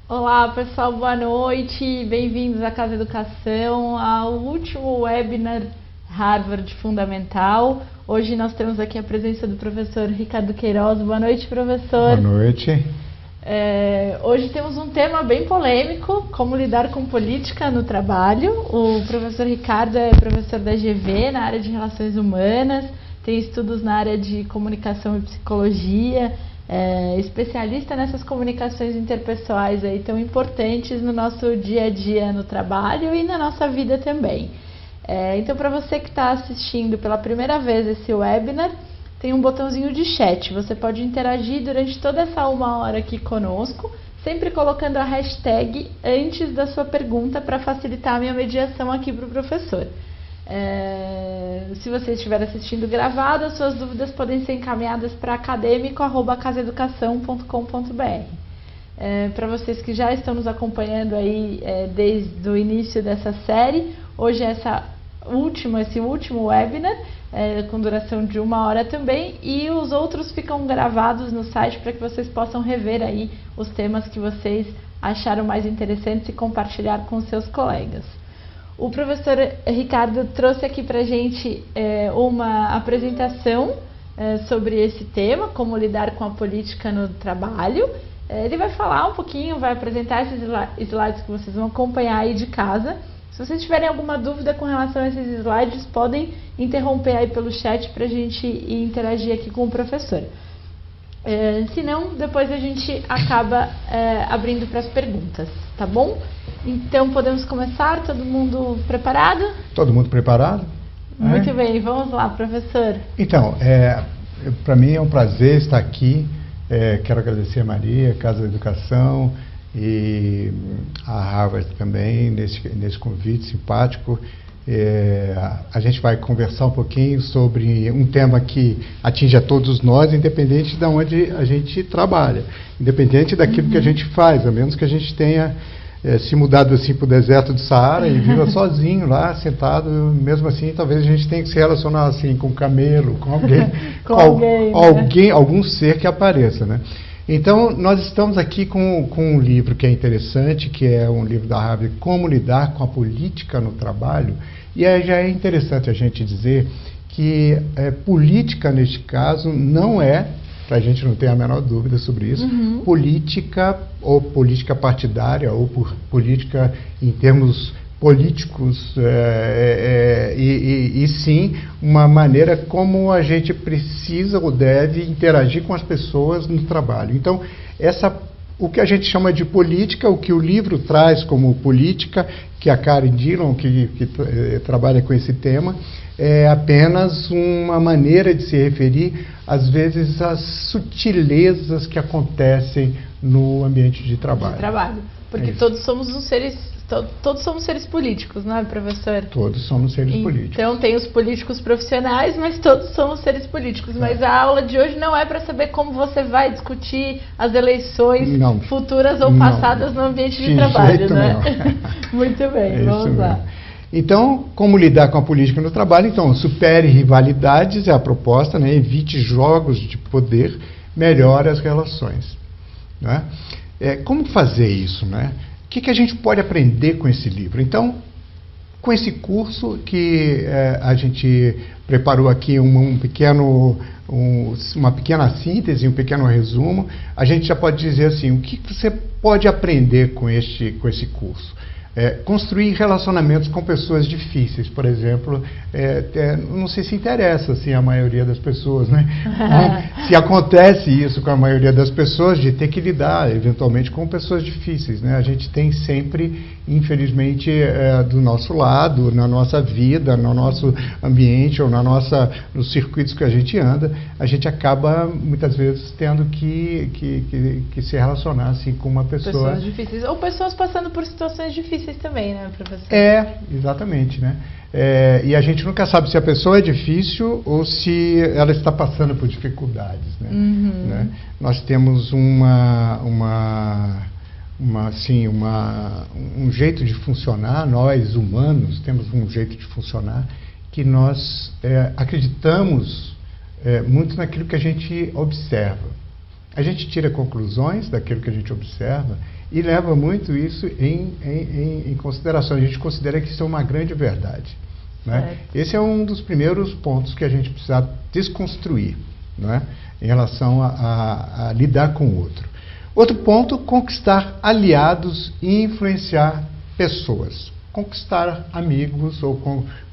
Olá pessoal, boa noite, bem-vindos à Casa Educação, ao último webinar Harvard Fundamental. Hoje nós temos aqui a presença do professor Ricardo Queiroz. Boa noite, professor. Boa noite. Hoje temos um tema bem polêmico, como lidar com política no trabalho. O professor Ricardo é professor da GV na área de Relações Humanas, tem estudos na área de Comunicação e Psicologia, especialista nessas comunicações interpessoais aí tão importantes no nosso dia a dia no trabalho e na nossa vida também. Então, para você que está assistindo pela primeira vez esse webinar, tem um botãozinho de chat. Você pode interagir durante toda essa 1 hora aqui conosco, sempre colocando a hashtag antes da sua pergunta para facilitar a minha mediação aqui para o professor. Se você estiver assistindo gravado, as suas dúvidas podem ser encaminhadas para academico@casaeducação.com.br. Para vocês que já estão nos acompanhando aí desde o início dessa série, hoje é esse último webinar, com duração de 1 hora também, e os outros ficam gravados no site para que vocês possam rever aí os temas que vocês acharam mais interessantes e compartilhar com seus colegas. O professor Ricardo trouxe aqui para a gente uma apresentação sobre esse tema, como lidar com a política no trabalho. Ele vai falar um pouquinho, vai apresentar esses slides que vocês vão acompanhar aí de casa. Se vocês tiverem alguma dúvida com relação a esses slides, podem interromper aí pelo chat para a gente interagir aqui com o professor. Se não, depois a gente acaba abrindo para as perguntas, tá bom? Então podemos começar, todo mundo preparado? Todo mundo preparado? Muito bem, vamos lá, professor. Então, para mim é um prazer estar aqui. Quero agradecer a Maria, Casa da Educação e a Harvard também, nesse convite simpático. A gente vai conversar um pouquinho sobre um tema que atinge a todos nós, independente de onde a gente trabalha, independente daquilo que a gente faz, a menos que a gente tenha se mudado assim para o deserto do Saara e viva sozinho lá, sentado. Mesmo assim, talvez a gente tenha que se relacionar assim com um camelo, com alguém, algum ser que apareça, né? Então, nós estamos aqui com um livro que é interessante, que é um livro da Harvard, Como Lidar com a Política no Trabalho. E já é interessante a gente dizer que política, neste caso, não é, a gente não tem a menor dúvida sobre isso, política ou política partidária ou política em termos políticos, e sim uma maneira como a gente precisa ou deve interagir com as pessoas no trabalho. Então, o que a gente chama de política, o que o livro traz como política, que a Karen Dillon, que trabalha com esse tema, é apenas uma maneira de se referir, às vezes, às sutilezas que acontecem no ambiente de trabalho. Porque todos somos seres políticos, não é, professor? Todos somos seres políticos. Então tem os políticos profissionais, mas todos somos seres políticos. Mas a aula de hoje não é para saber como você vai discutir as eleições futuras ou passadas no ambiente de trabalho, né? Muito bem, vamos lá. Então, como lidar com a política no trabalho? Então, supere rivalidades, é a proposta, né? Evite jogos de poder, melhore as relações, né? Como fazer isso, né? O que a gente pode aprender com esse livro? Então, com esse curso que a gente preparou aqui uma pequena síntese, um pequeno resumo, a gente já pode dizer assim, o que você pode aprender com esse curso? Construir relacionamentos com pessoas difíceis, por exemplo, não sei se interessa assim, a maioria das pessoas, né? Se acontece isso com a maioria das pessoas, de ter que lidar eventualmente com pessoas difíceis, né? A gente tem sempre, infelizmente, do nosso lado, na nossa vida, no nosso ambiente ou nos circuitos que a gente anda, a gente acaba muitas vezes tendo que se relacionar assim, com uma pessoa... Pessoas difíceis, ou pessoas passando por situações difíceis também, né, professor? Exatamente, né? E a gente nunca sabe se a pessoa é difícil ou se ela está passando por dificuldades, né? Né? Nós temos um jeito de funcionar, nós humanos temos um jeito de funcionar que nós acreditamos muito naquilo que a gente observa. A gente tira conclusões daquilo que a gente observa e leva muito isso em consideração. A gente considera que isso é uma grande verdade, né? Esse é um dos primeiros pontos que a gente precisa desconstruir, né, em relação a lidar com o outro. Outro ponto, conquistar aliados e influenciar pessoas. Conquistar amigos ou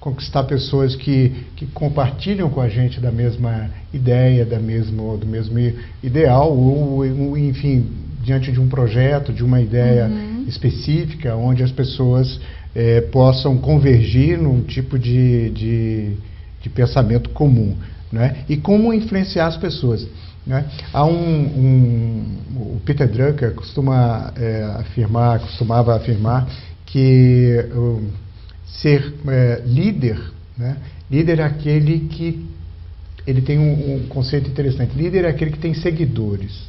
conquistar pessoas que compartilham com a gente da mesma ideia, do mesmo ideal, ou enfim, diante de um projeto, de uma ideia específica, onde as pessoas possam convergir num tipo de pensamento comum, né? E como influenciar as pessoas, né? Há o Peter Drucker costumava afirmar que ser líder, né? Líder é aquele que ele tem um conceito interessante. Líder é aquele que tem seguidores.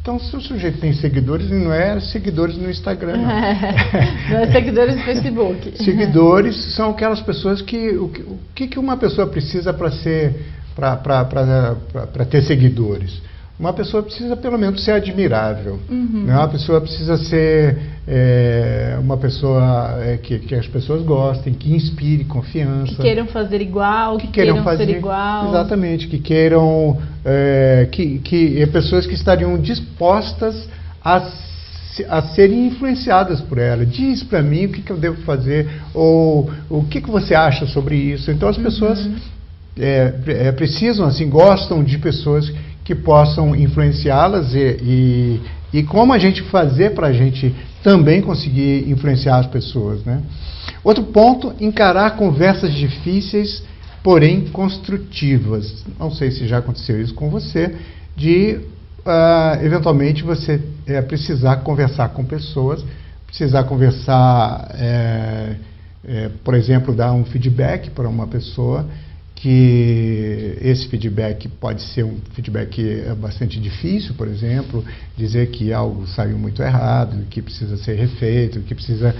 Então, se o sujeito tem seguidores, não é seguidores no Instagram, não. Não é seguidores no Facebook. Seguidores são aquelas pessoas que... O que uma pessoa precisa para ter seguidores? Uma pessoa precisa, pelo menos, ser admirável. Né? Uma pessoa precisa ser uma pessoa que as pessoas gostem, que inspire confiança. Que queiram fazer igual, que queiram ser igual. Exatamente, que queiram... pessoas que estariam dispostas a serem influenciadas por ela. Diz para mim o que eu devo fazer, ou o que você acha sobre isso. Então, as pessoas precisam, assim, gostam de pessoas que possam influenciá-las e como a gente fazer para a gente também conseguir influenciar as pessoas, né? Outro ponto, encarar conversas difíceis, porém construtivas. Não sei se já aconteceu isso com você, de eventualmente você precisar conversar com pessoas, precisar conversar, por exemplo, dar um feedback para uma pessoa, que esse feedback pode ser um feedback bastante difícil, por exemplo, dizer que algo saiu muito errado, que precisa ser refeito, que precisa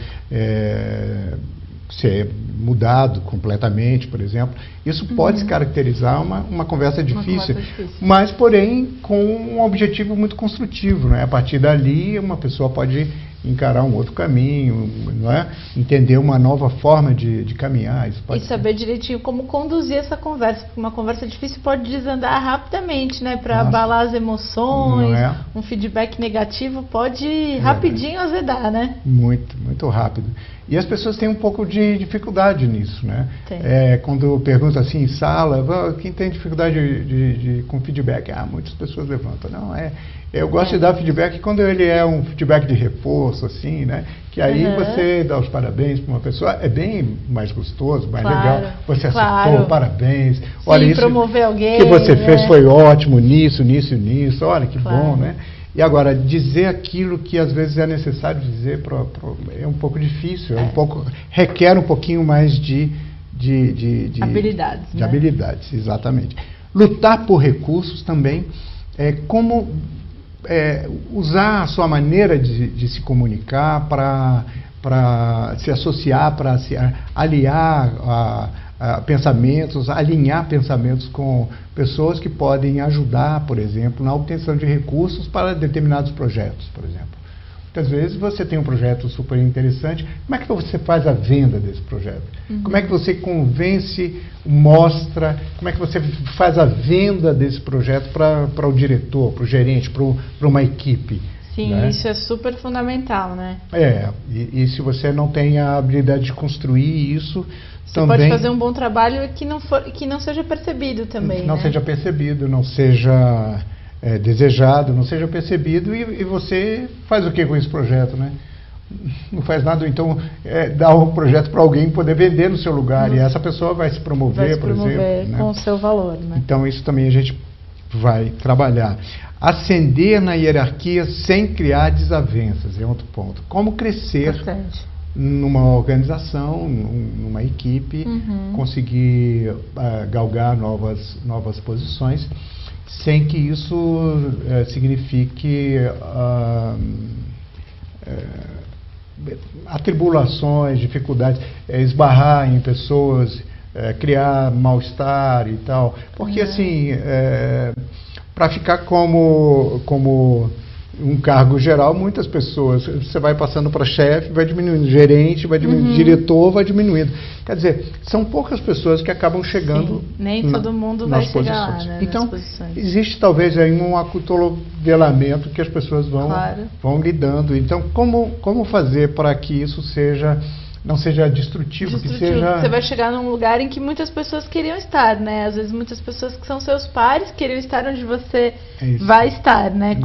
ser mudado completamente, por exemplo. Isso pode se caracterizar uma conversa difícil, mas, porém, com um objetivo muito construtivo, né? A partir dali, uma pessoa pode encarar um outro caminho, não é? Entender uma nova forma de caminhar. Isso pode saber direitinho como conduzir essa conversa, porque uma conversa difícil pode desandar rapidamente, né? Para abalar as emoções, um feedback negativo pode rapidinho azedar, né? Muito, muito rápido. E as pessoas têm um pouco de dificuldade nisso, né? Quando pergunta assim em sala, quem tem dificuldade com feedback? Muitas pessoas levantam. Não, eu gosto de dar feedback quando ele é um feedback de reforço, assim, né? Que aí você dá os parabéns para uma pessoa, é bem mais gostoso, mais legal. Você acertou, parabéns. Sim, olha, isso promover alguém, que você fez foi ótimo nisso, nisso e nisso. Olha que bom, né? E agora, dizer aquilo que às vezes é necessário dizer é um pouco difícil, requer um pouquinho mais de habilidades. De habilidades, exatamente. Lutar por recursos também, como usar a sua maneira de se comunicar para se associar, para se aliar pensamentos, alinhar pensamentos com pessoas que podem ajudar, por exemplo, na obtenção de recursos para determinados projetos, por exemplo. Muitas vezes você tem um projeto super interessante, como é que você faz a venda desse projeto? Como é que você convence, mostra, como é que você faz a venda desse projeto para o diretor, para o gerente, para uma equipe? Sim, né? Isso é super fundamental, né? E se você não tem a habilidade de construir isso, você também pode fazer um bom trabalho que não seja percebido também, não seja percebido, não seja desejado, não seja percebido, e você faz o que com esse projeto, né? Não faz nada, então dá o projeto para alguém poder vender no seu lugar, e essa pessoa vai se promover, por exemplo, né? Com o seu valor, né? Então isso também a gente vai trabalhar. Ascender na hierarquia sem criar desavenças é outro ponto. Como crescer numa organização, numa equipe, conseguir galgar novas posições, sem que isso signifique atribulações, dificuldades, esbarrar em pessoas, criar mal-estar e tal. Porque, assim, para ficar como um cargo geral, muitas pessoas, você vai passando para chefe, vai diminuindo, gerente, vai diminuindo, diretor, vai diminuindo. Quer dizer, são poucas pessoas que acabam chegando. Sim, nem todo mundo vai chegar lá, né, então, existe talvez aí um acotovelamento que as pessoas vão lidando. Então, como fazer para que isso não seja destrutivo, que seja... Você vai chegar num lugar em que muitas pessoas queriam estar, né? Às vezes muitas pessoas que são seus pares queriam estar onde você vai estar, né?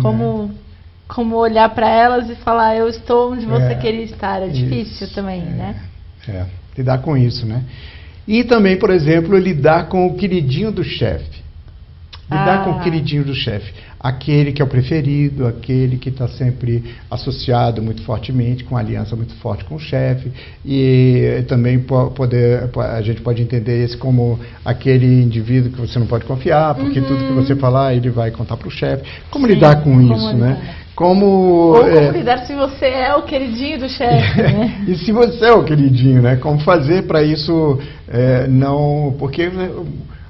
Como olhar para elas e falar, eu estou onde você queria estar. É difícil também, né? Lidar com isso, né? E também, por exemplo, lidar com o queridinho do chefe. Lidar com o queridinho do chefe. Aquele que é o preferido, aquele que está sempre associado muito fortemente, com aliança muito forte com o chefe. E também a gente pode entender esse como aquele indivíduo que você não pode confiar, porque tudo que você falar, ele vai contar para o chefe. Como lidar com isso, né? Como lidar se você é o queridinho do chefe, né? E se você é o queridinho, né? Como fazer para isso não... Porque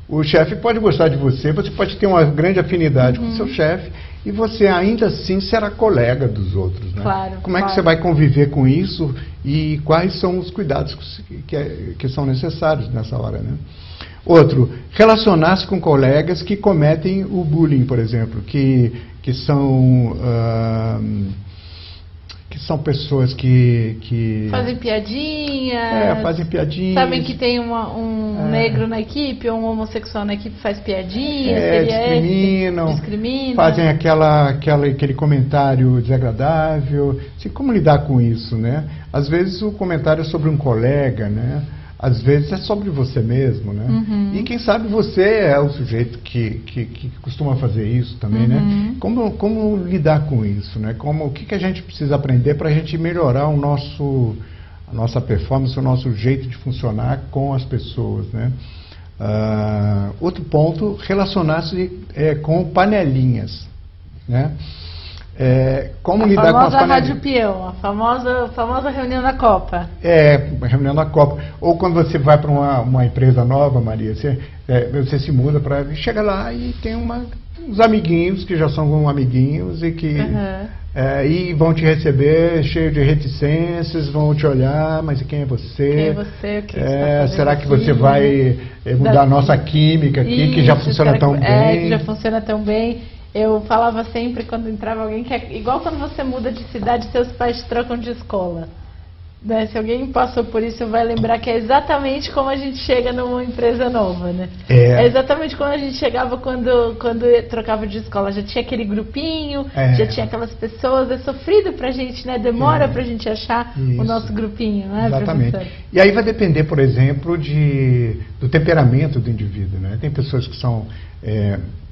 o chefe pode gostar de você, você pode ter uma grande afinidade com o seu chefe e você ainda assim será colega dos outros, né? Claro, Como é que você vai conviver com isso e quais são os cuidados que são necessários nessa hora, né? Outro, relacionar-se com colegas que cometem o bullying, por exemplo, que são pessoas que fazem piadinhas. Fazem piadinhas. Sabem que tem um negro na equipe, ou um homossexual na equipe faz piadinhas. Discriminam. Fazem aquele comentário desagradável. Assim, como lidar com isso, né? Às vezes o comentário é sobre um colega, né? Às vezes é sobre você mesmo, né? E quem sabe você é o sujeito que costuma fazer isso também, né? Como lidar com isso, né? O que a gente precisa aprender para a gente melhorar a nossa performance, o nosso jeito de funcionar com as pessoas, né? Outro ponto, relacionar-se com panelinhas, né? Como lidar com as panelinhas. A famosa rádio peão, a famosa reunião da Copa. Reunião da Copa. Ou quando você vai para uma empresa nova, Maria, você se muda para... Chega lá e tem uns amiguinhos que já são amiguinhos e que e vão te receber cheio de reticências, vão te olhar, mas quem é você? Quem é você? O que você tá será que você vai mudar a nossa química aqui, que já funciona tão bem? Que já funciona tão bem. Eu falava sempre quando entrava alguém que é igual quando você muda de cidade, seus pais te trocam de escola. Né? Se alguém passou por isso, vai lembrar que é exatamente como a gente chega numa empresa nova, né? É exatamente como a gente chegava quando trocava de escola. Já tinha aquele grupinho, já tinha aquelas pessoas. É sofrido pra gente, né? Demora pra gente achar o nosso grupinho, né, exatamente. Professor? E aí vai depender, por exemplo, do temperamento do indivíduo, né? Tem pessoas que são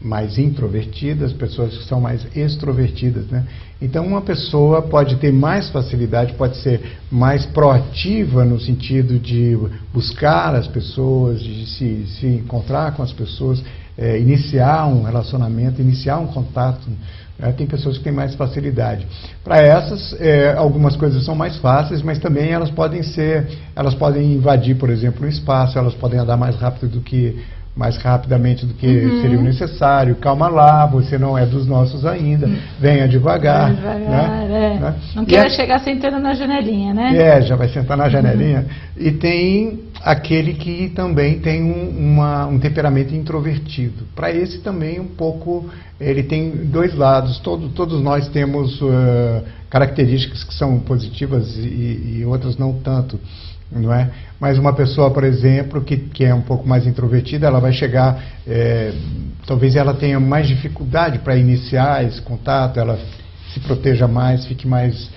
mais introvertidas, pessoas que são mais extrovertidas, né? Então uma pessoa pode ter mais facilidade, pode ser mais proativa no sentido de buscar as pessoas, de se encontrar com as pessoas, iniciar um relacionamento, iniciar um contato. Tem pessoas que têm mais facilidade. Para essas, algumas coisas são mais fáceis, mas também elas podem invadir, por exemplo, um espaço, elas podem andar mais rapidamente do que seria o necessário. Calma lá, você não é dos nossos ainda, venha devagar. Né? Não queira chegar sentando na janelinha, né? Já vai sentar na janelinha. E tem aquele que também tem um temperamento introvertido. Para esse também um pouco, ele tem dois lados. Todos nós temos características que são positivas e outras não tanto. Não é? Mas uma pessoa, por exemplo, que é um pouco mais introvertida, ela vai chegar, talvez ela tenha mais dificuldade para iniciar esse contato, ela se proteja mais, fique mais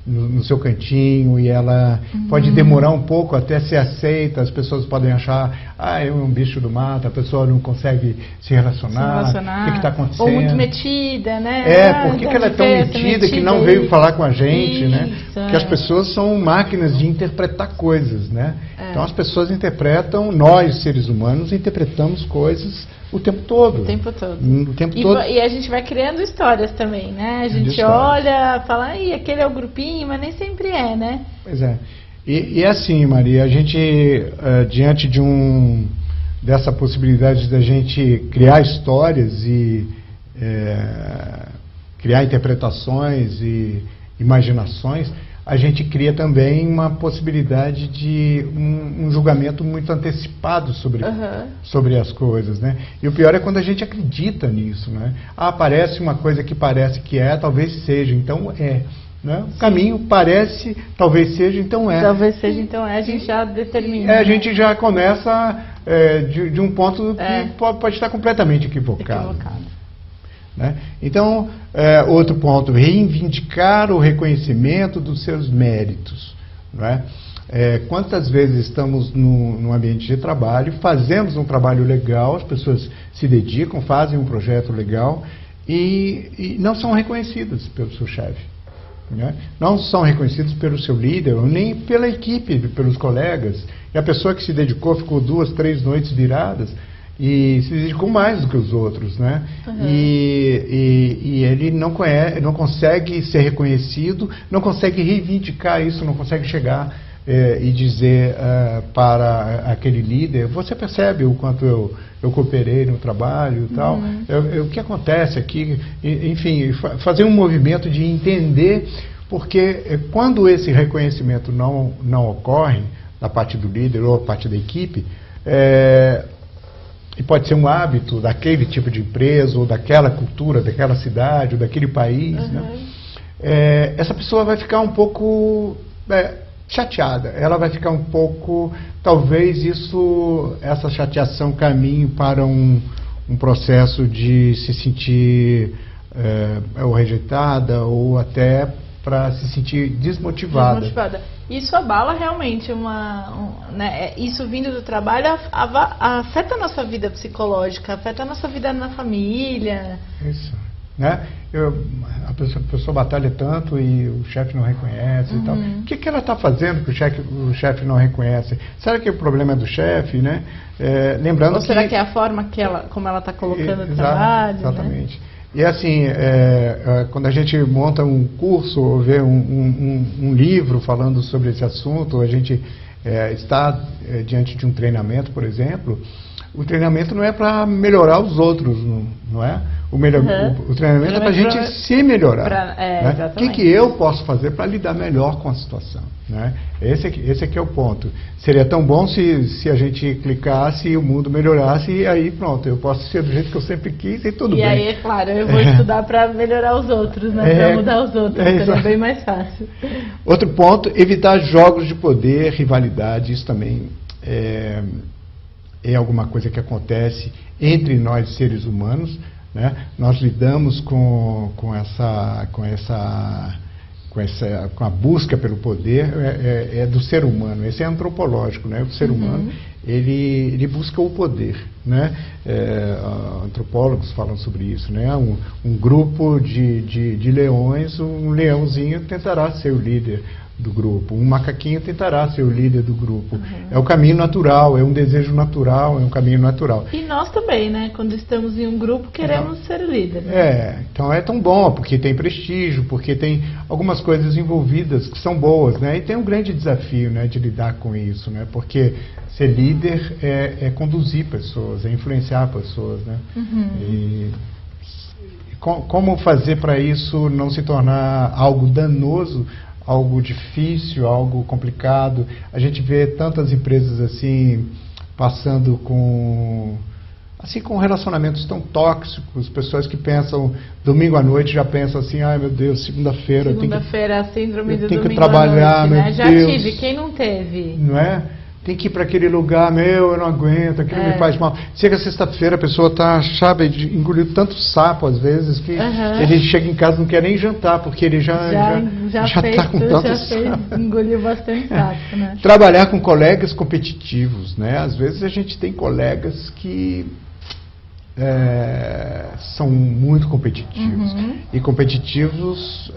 no seu cantinho, e ela pode demorar um pouco até ser aceita. As pessoas podem achar, é um bicho do mato, a pessoa não consegue se relacionar. O que está acontecendo? Ou muito metida, né? Por que ela é tão metida que não veio falar com a gente, né? Porque as pessoas são máquinas de interpretar coisas, né? Então as pessoas interpretam, nós seres humanos interpretamos coisas o tempo todo. O tempo todo. E a gente vai criando histórias também, né? A gente olha, fala, aquele é o grupinho, mas nem sempre é, né? Pois é. E é assim, Maria, a gente, diante dessa possibilidade da gente criar histórias e criar interpretações e imaginações, a gente cria também uma possibilidade de um julgamento muito antecipado sobre as coisas, né? E o pior é quando a gente acredita nisso, né? Aparece uma coisa que parece que é, talvez seja, então é. Né? O caminho parece, talvez seja, então é. Talvez seja, então é, a gente já determina. A gente já começa de um ponto que pode estar completamente equivocado. Né? Então, outro ponto, reivindicar o reconhecimento dos seus méritos. Não é? Quantas vezes estamos num ambiente de trabalho, fazemos um trabalho legal, as pessoas se dedicam, fazem um projeto legal e não são reconhecidas pelo seu chefe. Né? Não são reconhecidos pelo seu líder, nem pela equipe, pelos colegas. E a pessoa que se dedicou, ficou 2, 3 noites viradas e se dedicou mais do que os outros, né? E ele não consegue ser reconhecido, não consegue reivindicar isso, não consegue chegar e dizer para aquele líder: você percebe o quanto eu cooperei no trabalho e tal, o que acontece aqui, enfim, fazer um movimento de entender, porque quando esse reconhecimento não ocorre da parte do líder ou da parte da equipe, e pode ser um hábito daquele tipo de empresa, ou daquela cultura, daquela cidade, ou daquele país, né? Essa pessoa vai ficar um pouco chateada, ela vai ficar um pouco, talvez essa chateação caminhe para um processo de se sentir ou rejeitada, ou até para se sentir desmotivada. Isso abala realmente né, isso vindo do trabalho afeta a nossa vida psicológica, afeta a nossa vida na família. Isso. Né? A pessoa batalha tanto e o chefe não reconhece e tal. O que ela está fazendo que o chefe não reconhece? Será que o problema é do chefe, né? Lembrando. Ou será que é a forma como ela está colocando o trabalho? Exatamente. Né? E assim, quando a gente monta um curso ou vê um livro falando sobre esse assunto, a gente está diante de um treinamento, por exemplo, o treinamento não é para melhorar os outros, não é? O treinamento é para a gente se melhorar. Né? O que eu posso fazer para lidar melhor com a situação? Né? Esse aqui é o ponto. Seria tão bom se a gente clicasse e o mundo melhorasse, e aí pronto, eu posso ser do jeito que eu sempre quis e tudo bem. E aí, é claro, eu vou estudar para melhorar os outros, né? Para mudar os outros, seria bem mais fácil. Outro ponto, evitar jogos de poder, rivalidade, isso também é alguma coisa que acontece entre nós seres humanos. Né? Nós lidamos com a busca pelo poder, do ser humano, esse é antropológico, né? O ser humano, ele busca o poder, né? Antropólogos falam sobre isso, né? Um grupo de leões, um leãozinho tentará ser o líder do grupo, um macaquinho tentará ser o líder do grupo. É o caminho natural, é um desejo natural, é um caminho natural. E nós também, né? Quando estamos em um grupo, queremos ser líder. Né? Então é tão bom, porque tem prestígio, porque tem algumas coisas envolvidas que são boas, né? E tem um grande desafio, né, de lidar com isso, né? Porque ser líder é conduzir pessoas, é influenciar pessoas, né? E como fazer para isso não se tornar algo danoso, algo difícil, algo complicado? A gente vê tantas empresas assim passando com relacionamentos tão tóxicos, pessoas que pensam domingo à noite, já pensam assim: ai meu Deus, segunda-feira a síndrome do tenho que domingo trabalhar, à noite, né? meu Já Deus. tive, quem não teve? Não é? Tem que ir para aquele lugar, eu não aguento, aquilo me faz mal. Chega sexta-feira, a pessoa engoliu tanto sapo às vezes, que ele chega em casa e não quer nem jantar, porque ele já está com tanto sapo. Engoliu bastante sapo, né? Trabalhar com colegas competitivos, né? Às vezes a gente tem colegas que são muito competitivos. E competitivos,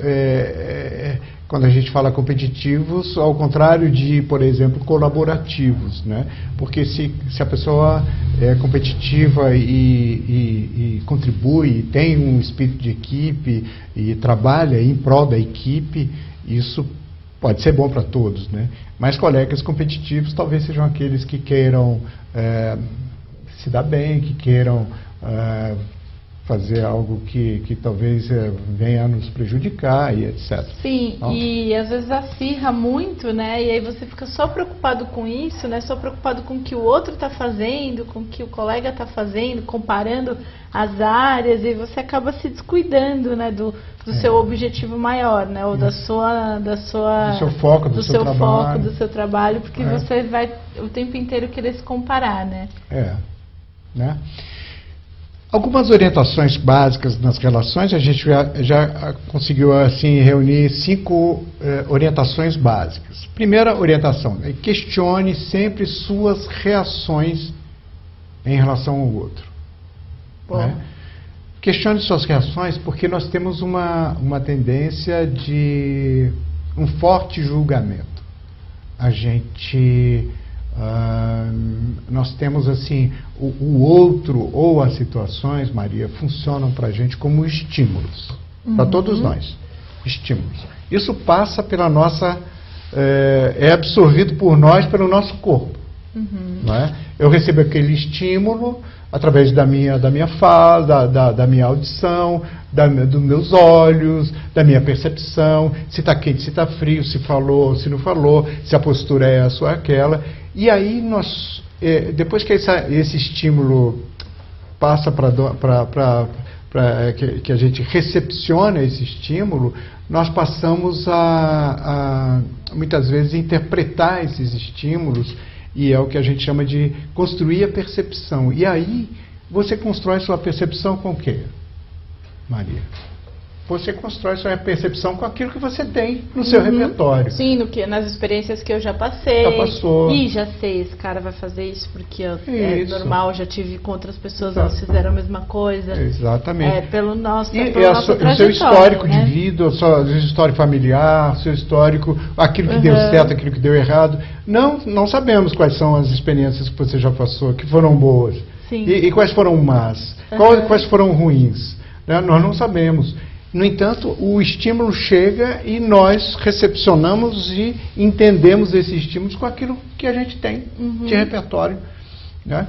quando a gente fala competitivos, ao contrário de, por exemplo, colaborativos, né? Porque se a pessoa é competitiva e contribui, tem um espírito de equipe e trabalha em prol da equipe, isso pode ser bom para todos, né? Mas colegas competitivos talvez sejam aqueles que queiram se dar bem, que queiram fazer algo que talvez venha a nos prejudicar e etc. Sim, então, e às vezes acirra muito, né? E aí você fica só preocupado com isso, né? Só preocupado com o que o outro está fazendo, com o que o colega está fazendo, comparando as áreas, e você acaba se descuidando, né? Do seu objetivo maior, né? Ou do seu foco, do seu trabalho. Foco, do seu trabalho, porque você vai o tempo inteiro querer se comparar, né? Né? Algumas orientações básicas nas relações, a gente já conseguiu assim reunir 5 orientações básicas. Primeira orientação, questione sempre suas reações em relação ao outro. Né? Questione suas reações porque nós temos uma tendência de um forte julgamento. Nós temos assim, o outro ou as situações, Maria, funcionam para a gente como estímulos, para todos nós, estímulos. Isso passa pela nossa, é absorvido por nós pelo nosso corpo. Não é? Eu recebo aquele estímulo através da minha fala, da minha audição, dos meus olhos, da minha percepção, se está quente, se está frio, se falou, se não falou, se a postura é essa ou aquela. E aí nós, depois que esse estímulo passa que a gente recepciona esse estímulo, nós passamos a muitas vezes interpretar esses estímulos, e é o que a gente chama de construir a percepção. E aí você constrói sua percepção com o quê, Maria? Você constrói sua percepção com aquilo que você tem no seu repertório. Sim, nas experiências que eu já passei. Já passou. E já sei, esse cara vai fazer isso porque é normal, já tive com outras pessoas, elas fizeram a mesma coisa. Exatamente. Pelo nossa o seu histórico, né, de vida, o seu histórico familiar, o seu histórico, aquilo que deu certo, aquilo que deu errado. Não sabemos quais são as experiências que você já passou, que foram boas. Sim. E quais foram más, quais foram ruins. Né? Nós não sabemos. No entanto, o estímulo chega e nós recepcionamos e entendemos esses estímulos com aquilo que a gente tem de repertório. Né?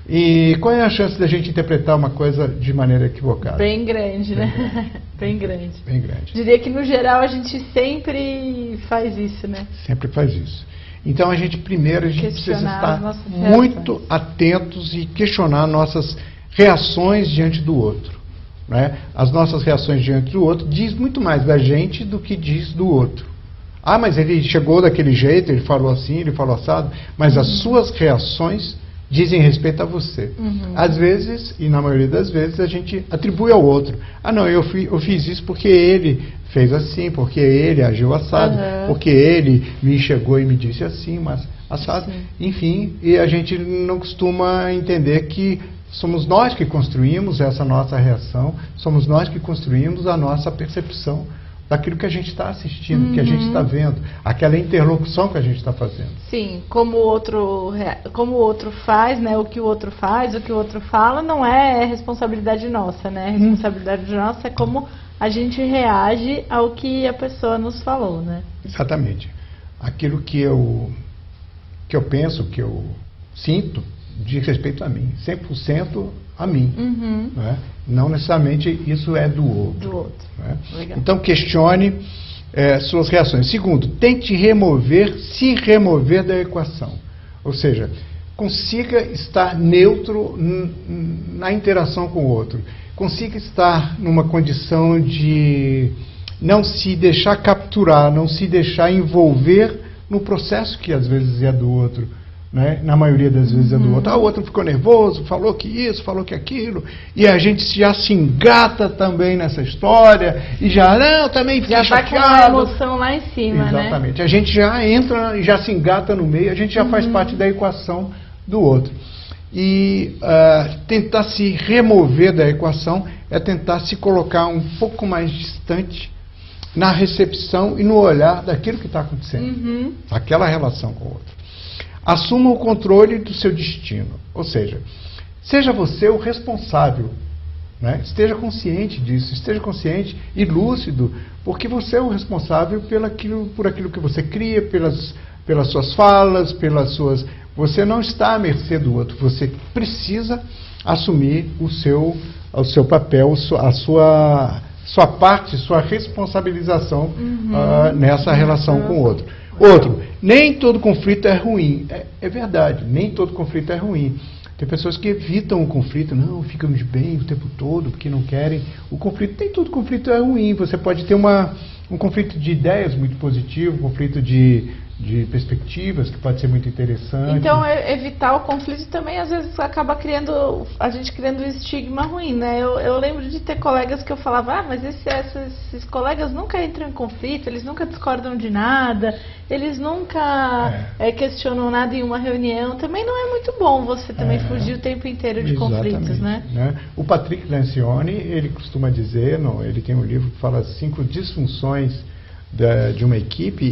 E qual é a chance da gente interpretar uma coisa de maneira equivocada? Bem grande, né? Bem grande. Bem grande. Diria que, no geral, a gente sempre faz isso, né? Sempre faz isso. Então, a gente precisa estar muito atentos e questionar nossas reações diante do outro. Né? As nossas reações diante do outro diz muito mais da gente do que diz do outro. Ah, mas ele chegou daquele jeito, ele falou assim, ele falou assado, mas as suas reações dizem respeito a você. Às vezes, e na maioria das vezes, a gente atribui ao outro. Ah, não, eu fiz isso porque ele fez assim, porque ele agiu assado, porque ele me chegou e me disse assim, mas assado. Enfim, e a gente não costuma entender que somos nós que construímos essa nossa reação, somos nós que construímos a nossa percepção daquilo que a gente está assistindo, que a gente está vendo, aquela interlocução que a gente está fazendo. Sim, como o outro faz, né? O que o outro faz, o que o outro fala, não é responsabilidade nossa, né? A responsabilidade nossa é como a gente reage ao que a pessoa nos falou, né? Exatamente. Aquilo que eu penso, que eu sinto, diz respeito a mim, 100% a mim. Né? Não necessariamente isso é do outro. Né? Então questione suas reações. Segundo, tente se remover da equação. Ou seja, consiga estar neutro na interação com o outro. Consiga estar numa condição de não se deixar capturar, não se deixar envolver no processo que às vezes é do outro. Né? Na maioria das vezes é do outro. O outro ficou nervoso, falou que isso, falou que aquilo, e a gente já se engata também nessa história, e já também fica chateado. Já vai com a emoção lá em cima. Exatamente. Né? A gente já entra e já se engata no meio, a gente já faz parte da equação do outro. E tentar se remover da equação é tentar se colocar um pouco mais distante na recepção e no olhar daquilo que está acontecendo, aquela relação com o outro. Assuma o controle do seu destino, ou seja você o responsável, né? Esteja consciente disso, esteja consciente e lúcido, porque você é o responsável por aquilo que você cria, pelas suas falas, você não está à mercê do outro, você precisa assumir o seu ao seu papel, a sua parte, sua responsabilização nessa relação com o outro. Outro, nem todo conflito é ruim. É verdade, nem todo conflito é ruim. Tem pessoas que evitam o conflito, não, ficam de bem o tempo todo, porque não querem. O conflito, nem todo conflito é ruim. Você pode ter um conflito de ideias muito positivo, um conflito de perspectivas que pode ser muito interessante. Então, evitar o conflito também, às vezes, acaba a gente criando um estigma ruim, né? Eu lembro de ter colegas que eu falava, mas esses colegas nunca entram em conflito, eles nunca discordam de nada, eles nunca questionam nada em uma reunião. Também não é muito bom você também fugir o tempo inteiro de conflitos, né? O Patrick Lencioni, ele costuma dizer, ele tem um livro que fala 5 disfunções de uma equipe.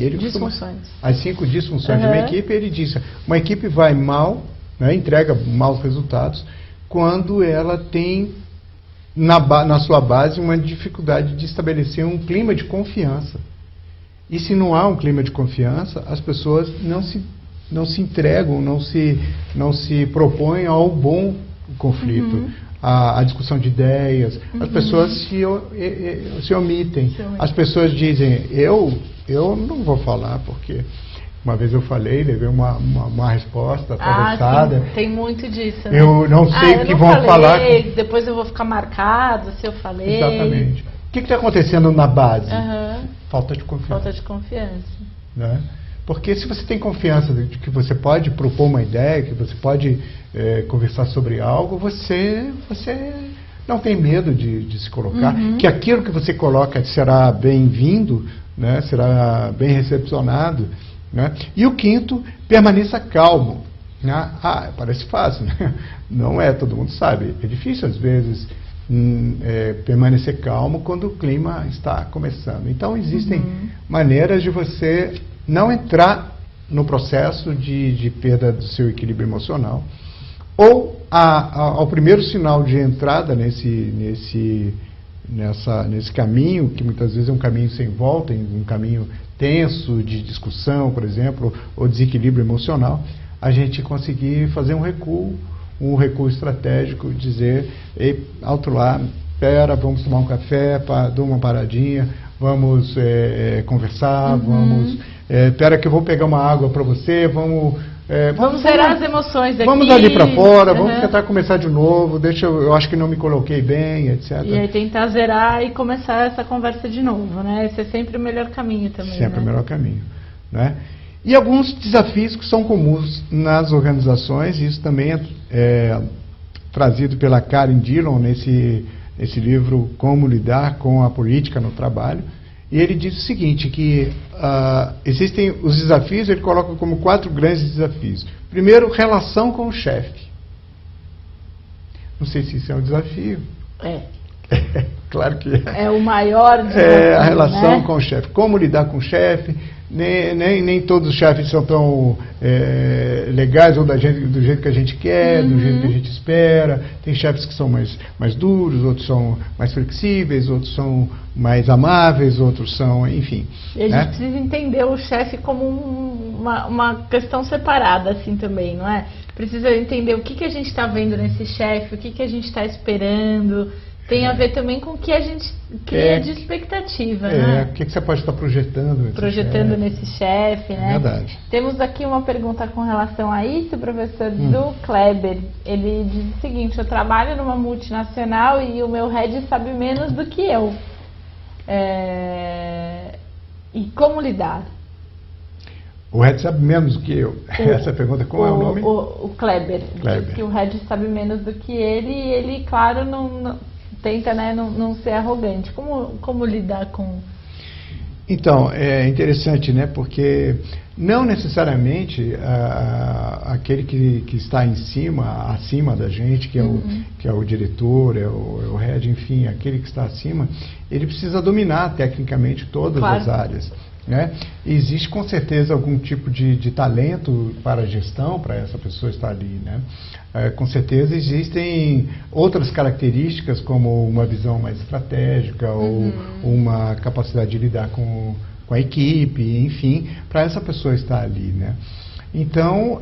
As 5 disfunções de uma equipe, ele diz, uma equipe vai mal, entrega maus resultados, quando ela tem na sua base uma dificuldade de estabelecer um clima de confiança. E se não há um clima de confiança, as pessoas não se entregam, não se propõem ao bom conflito. A discussão de ideias, as pessoas se omitem. As pessoas dizem, eu não vou falar, porque uma vez eu falei, levei uma resposta atravessada. Sim, tem muito disso, né? Eu não sei o que vão falar. Depois eu vou ficar marcado se eu falei. Exatamente. O que está acontecendo na base? Falta de confiança. Falta de confiança. Né? Porque se você tem confiança de que você pode propor uma ideia, que você pode conversar sobre algo, você não tem medo de se colocar, que aquilo que você coloca será bem-vindo, né? Será bem recepcionado. Né? E o quinto, permaneça calmo. Né? Parece fácil, né? Não é, todo mundo sabe. É difícil às vezes permanecer calmo quando o clima está começando. Então existem maneiras de você não entrar no processo de perda do seu equilíbrio emocional, ou ao primeiro sinal de entrada nesse caminho, que muitas vezes é um caminho sem volta, um caminho tenso de discussão, por exemplo, ou desequilíbrio emocional, a gente conseguir fazer um recuo estratégico, dizer, ei, alto lá, pera, vamos tomar um café, dou uma paradinha, vamos conversar, vamos... Pera que eu vou pegar uma água para você, vamos zerar as emoções aqui. Vamos ali para fora, vamos tentar começar de novo, eu acho que não me coloquei bem, etc. E aí tentar zerar e começar essa conversa de novo, né? Esse é sempre o melhor caminho também. Sempre o melhor caminho, né? E alguns desafios que são comuns nas organizações, e isso também é trazido pela Karen Dillon nesse livro Como Lidar com a Política no Trabalho. E ele diz o seguinte, que existem os desafios, ele coloca como 4 grandes desafios. Primeiro, relação com o chefe. Não sei se isso é um desafio. Claro que é. É o maior desafio, a relação, né? com o chefe. Como lidar com o chefe. Nem todos os chefes são tão legais ou do jeito que a gente quer, do jeito que a gente espera. Tem chefes que são mais duros, outros são mais flexíveis, outros são mais amáveis, outros são, enfim. E a gente precisa entender o chefe como uma questão separada, assim, também, não é? Precisa entender o que a gente está vendo nesse chefe, o que a gente está esperando. Tem a ver também com o que a gente cria de expectativa, né? O que você pode estar projetando nesse chefe, né? É verdade. Temos aqui uma pergunta com relação a isso, professor, do Kleber. Ele diz o seguinte, eu trabalho numa multinacional e o meu head sabe menos do que eu. E como lidar? O head sabe menos do que eu. Essa pergunta, qual é o nome? O Kleber. Diz que o head sabe menos do que ele e ele, claro, não tenta, né, não ser arrogante. Como lidar com... Então, é interessante, né, porque não necessariamente aquele que está acima da gente, que é o diretor, é o head, enfim, aquele que está acima, ele precisa dominar tecnicamente todas as áreas. Né? Existe com certeza algum tipo de talento para a gestão, para essa pessoa estar ali, né? Com certeza existem outras características, como uma visão mais estratégica ou uma capacidade de lidar com a equipe, enfim, para essa pessoa estar ali, né? Então,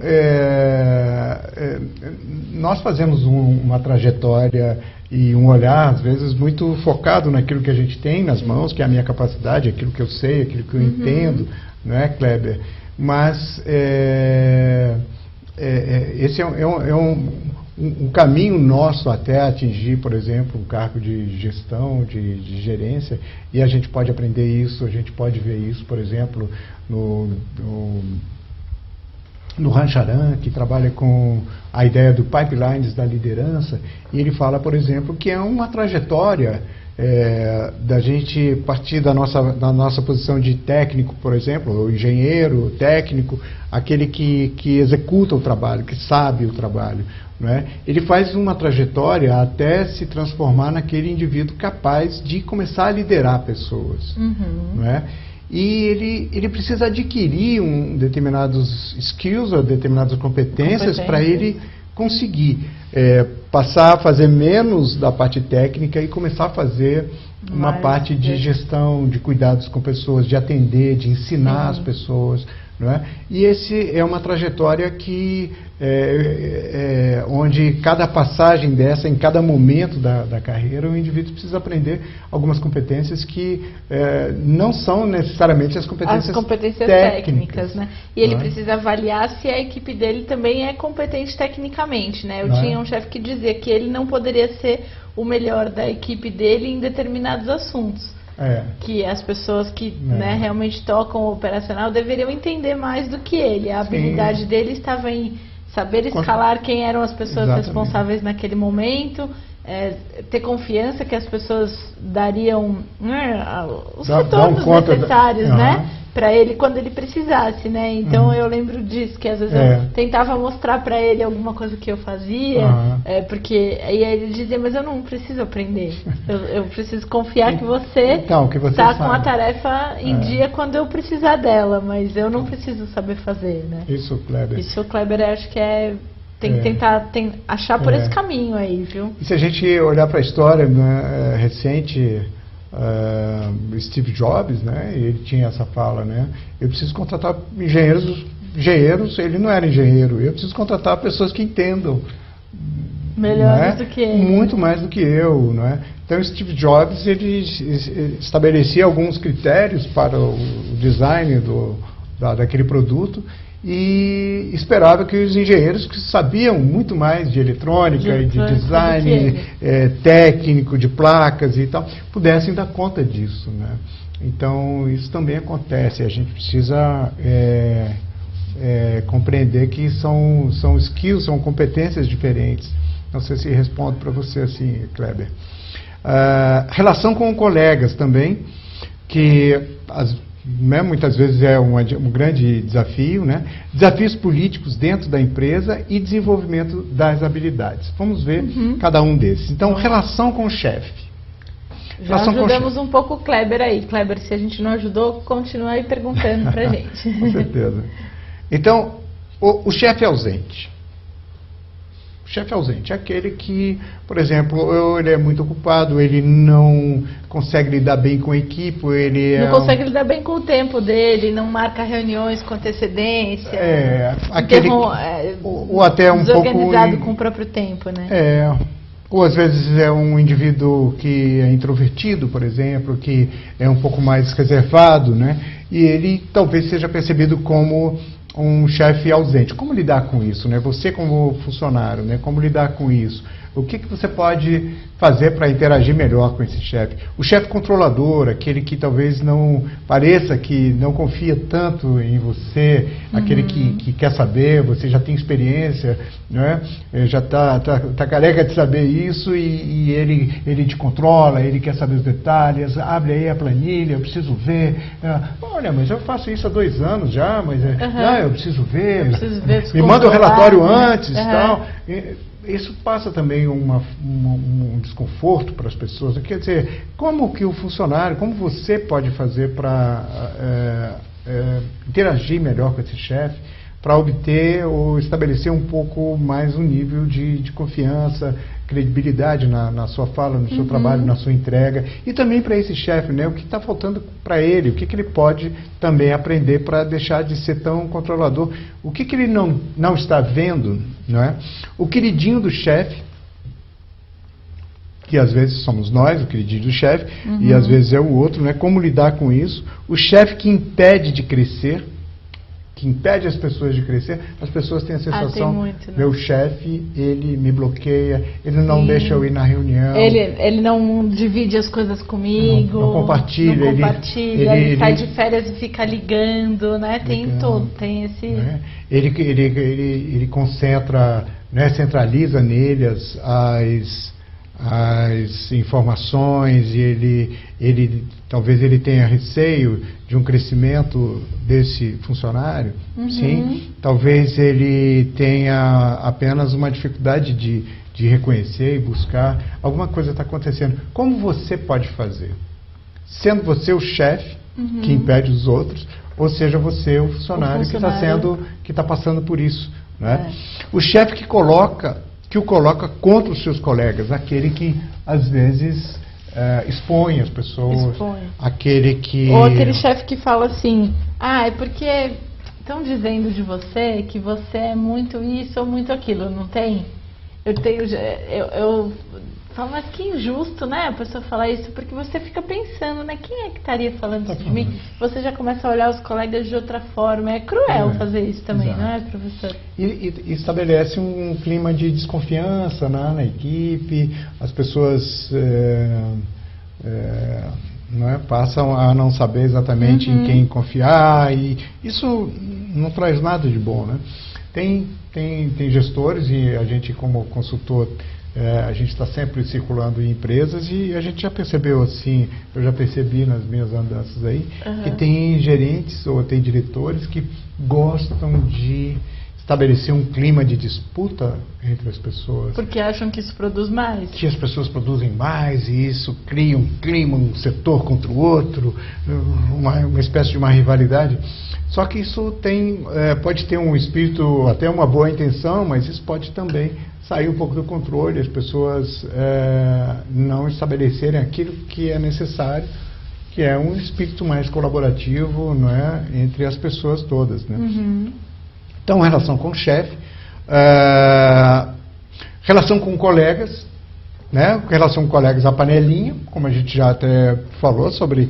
nós fazemos uma trajetória e um olhar, às vezes, muito focado naquilo que a gente tem nas mãos, que é a minha capacidade, aquilo que eu sei, aquilo que eu entendo, não é, Kleber? Mas esse é um caminho nosso até atingir, por exemplo, um cargo de gestão, de gerência, e a gente pode aprender isso, a gente pode ver isso, por exemplo, no Rancharan, que trabalha com a ideia do pipelines da liderança, e ele fala, por exemplo, que é uma trajetória da gente partir da nossa posição de técnico, por exemplo, ou engenheiro, técnico, aquele que executa o trabalho, que sabe o trabalho, não é? Ele faz uma trajetória até se transformar naquele indivíduo capaz de começar a liderar pessoas, não é? E ele precisa adquirir determinados skills, ou determinadas competências para ele conseguir passar a fazer menos da parte técnica e começar a fazer uma parte de gestão, de cuidados com pessoas, de atender, de ensinar as pessoas. Não é? E esse é uma trajetória que onde cada passagem dessa, em cada momento da carreira, o indivíduo precisa aprender algumas competências que não são necessariamente as competências técnicas, né? E ele precisa avaliar se a equipe dele também é competente tecnicamente, né? Eu tinha um chefe que dizia que ele não poderia ser o melhor da equipe dele em determinados assuntos. Que as pessoas que realmente tocam o operacional deveriam entender mais do que ele. A habilidade dele estava em saber escalar quem eram as pessoas responsáveis naquele momento, ter confiança que as pessoas dariam os retornos necessários, né? Para ele quando ele precisasse, né? Então eu lembro disso, que às vezes eu tentava mostrar para ele alguma coisa que eu fazia, porque aí ele dizia, mas eu não preciso aprender, eu preciso confiar que você está com a tarefa em dia quando eu precisar dela, mas eu não preciso saber fazer, né? Isso, Kleber. Isso, Kleber, acho que tem que tentar achar por esse caminho aí, viu? E se a gente olhar para a história recente, Steve Jobs, né? Ele tinha essa fala, né? Eu preciso contratar engenheiros, ele não era engenheiro, eu preciso contratar pessoas que entendam melhor do que ele, muito mais do que eu, não é? Então Steve Jobs, ele estabelecia alguns critérios para o design daquele produto e esperava que os engenheiros que sabiam muito mais de eletrônica e de design técnico, de placas e tal, pudessem dar conta disso, né? Então, isso também acontece. A gente precisa compreender que são skills, são competências diferentes. Não sei se respondo para você assim, Kleber. Relação com colegas também, que muitas vezes é um grande desafio, né? Desafios políticos dentro da empresa e desenvolvimento das habilidades. Vamos ver cada um desses. Então, relação com o chefe. Já ajudamos um pouco o Kleber aí. Kleber, se a gente não ajudou, continua aí perguntando pra gente. Com certeza. Então, o chefe ausente. O chefe ausente é aquele que, por exemplo, ele é muito ocupado, ele não consegue lidar bem com a equipe, ele não consegue lidar bem com o tempo dele, não marca reuniões com antecedência, ou até um desorganizado pouco com o próprio tempo, né? Ou às vezes é um indivíduo que é introvertido, por exemplo, que é um pouco mais reservado, né? E ele talvez seja percebido como um chefe ausente. Como lidar com isso, né? Você como funcionário, né? Como lidar com isso? O que você pode fazer para interagir melhor com esse chefe? O chefe controlador, aquele que talvez não pareça que não confia tanto em você, aquele que quer saber, você já tem experiência, né? Já está careca de saber isso e ele te controla, ele quer saber os detalhes, abre aí a planilha, eu preciso ver. Olha, mas eu faço isso há 2 anos já, mas eu preciso ver, me manda o relatório antes, tal. Isso passa também um desconforto para as pessoas. Quer dizer, como que o funcionário, como você pode fazer para interagir melhor com esse chefe, para obter ou estabelecer um pouco mais um nível de confiança, credibilidade na sua fala, no seu trabalho, na sua entrega. E também para esse chefe, né, o que está faltando para ele, o que ele pode também aprender para deixar de ser tão controlador. O que ele não está vendo, não é? O queridinho do chefe, que às vezes somos nós, o queridinho do chefe, e às vezes é o outro, né? Como lidar com isso? O chefe que impede de crescer, que impede as pessoas de crescer, as pessoas têm a sensação, tem muito, né? Meu chefe, ele me bloqueia, ele não deixa eu ir na reunião. Ele não divide as coisas comigo. Não compartilha. Ele sai de férias e fica ligando, né? Tem todo, tem esse... Né? Ele concentra, né? Centraliza nele as informações, e talvez ele tenha receio de um crescimento desse funcionário, sim. Talvez ele tenha apenas uma dificuldade de reconhecer e buscar. Alguma coisa está acontecendo. Como você pode fazer? Sendo você o chefe que impede os outros, ou seja, você o funcionário que está passando por isso, né? O chefe que o coloca contra os seus colegas, aquele que às vezes expõe as pessoas, aquele que... Ou aquele chefe que fala assim, é porque estão dizendo de você que você é muito isso ou muito aquilo, não tem? Eu falo, mas que injusto, né, a pessoa falar isso, porque você fica pensando, né, quem é que estaria falando isso de mim? Você já começa a olhar os colegas de outra forma, é cruel fazer isso também, não é, professor? E estabelece um clima de desconfiança na equipe, as pessoas passam a não saber exatamente em quem confiar, e isso não traz nada de bom, né? Tem gestores, e a gente como consultor, a gente está sempre circulando em empresas, e a gente já percebeu assim, eu já percebi nas minhas andanças aí, que tem gerentes ou tem diretores que gostam de estabelecer um clima de disputa entre as pessoas. Porque acham que isso produz mais. Que as pessoas produzem mais, e isso cria um clima, um setor contra o outro, uma espécie de uma rivalidade. Só que isso pode ter um espírito, até uma boa intenção, mas isso pode também sair um pouco do controle, as pessoas não estabelecerem aquilo que é necessário, que é um espírito mais colaborativo, não é, entre as pessoas todas, né? Então, relação com o chefe, relação com colegas, né? Relação com colegas, a panelinha, como a gente já até falou sobre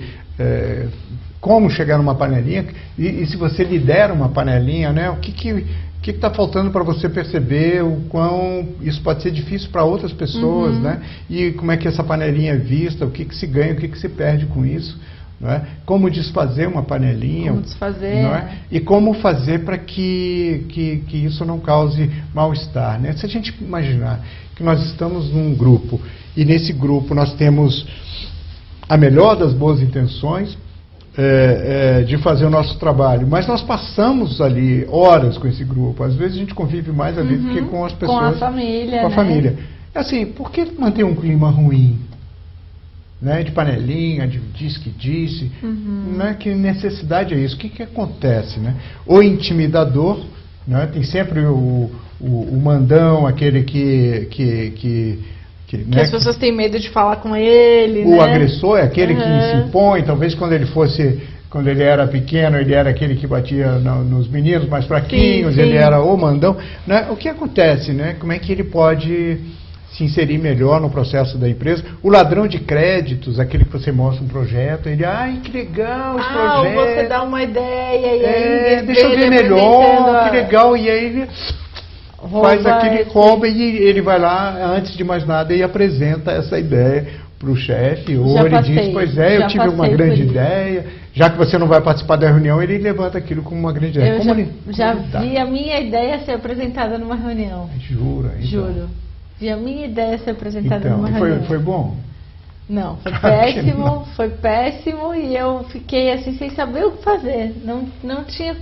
como chegar numa panelinha, e se você lidera uma panelinha, né? O que está faltando para você perceber o quão isso pode ser difícil para outras pessoas, né? E como é que essa panelinha é vista, o que se ganha, o que se perde com isso, não é? Como desfazer uma panelinha, como desfazer, não é? E como fazer para que isso não cause mal-estar, né? Se a gente imaginar que nós estamos num grupo, e nesse grupo nós temos a melhor das boas intenções, de fazer o nosso trabalho, mas nós passamos ali horas com esse grupo, às vezes a gente convive mais ali do que com as pessoas, com a família, com a família. Assim, por que manter um clima ruim, né, de panelinha, de disse, né, que necessidade é isso? O que acontece, né? O intimidador, né, tem sempre o mandão, aquele que as pessoas têm medo de falar com ele, o agressor é aquele que se impõe. Talvez quando ele era pequeno, ele era aquele que batia nos meninos mais fraquinhos, ele era o mandão, né? O que acontece, né? Como é que ele pode se inserir melhor no processo da empresa? O ladrão de créditos, aquele que você mostra um projeto, ele, que legal esse projeto. Você dá uma ideia e aí deixa eu ver melhor, que legal, e aí ele faz aquele rouba, e ele vai lá, antes de mais nada, e apresenta essa ideia para o chefe, ou ele diz, pois eu tive uma grande ideia, já que você não vai participar da reunião, ele levanta aquilo como uma grande ideia. Eu já vi a minha ideia ser apresentada numa reunião. Jura? Então. Juro. Vi a minha ideia ser apresentada numa reunião. Foi bom? Não, foi péssimo, foi péssimo, e eu fiquei assim, sem saber o que fazer. Não tinha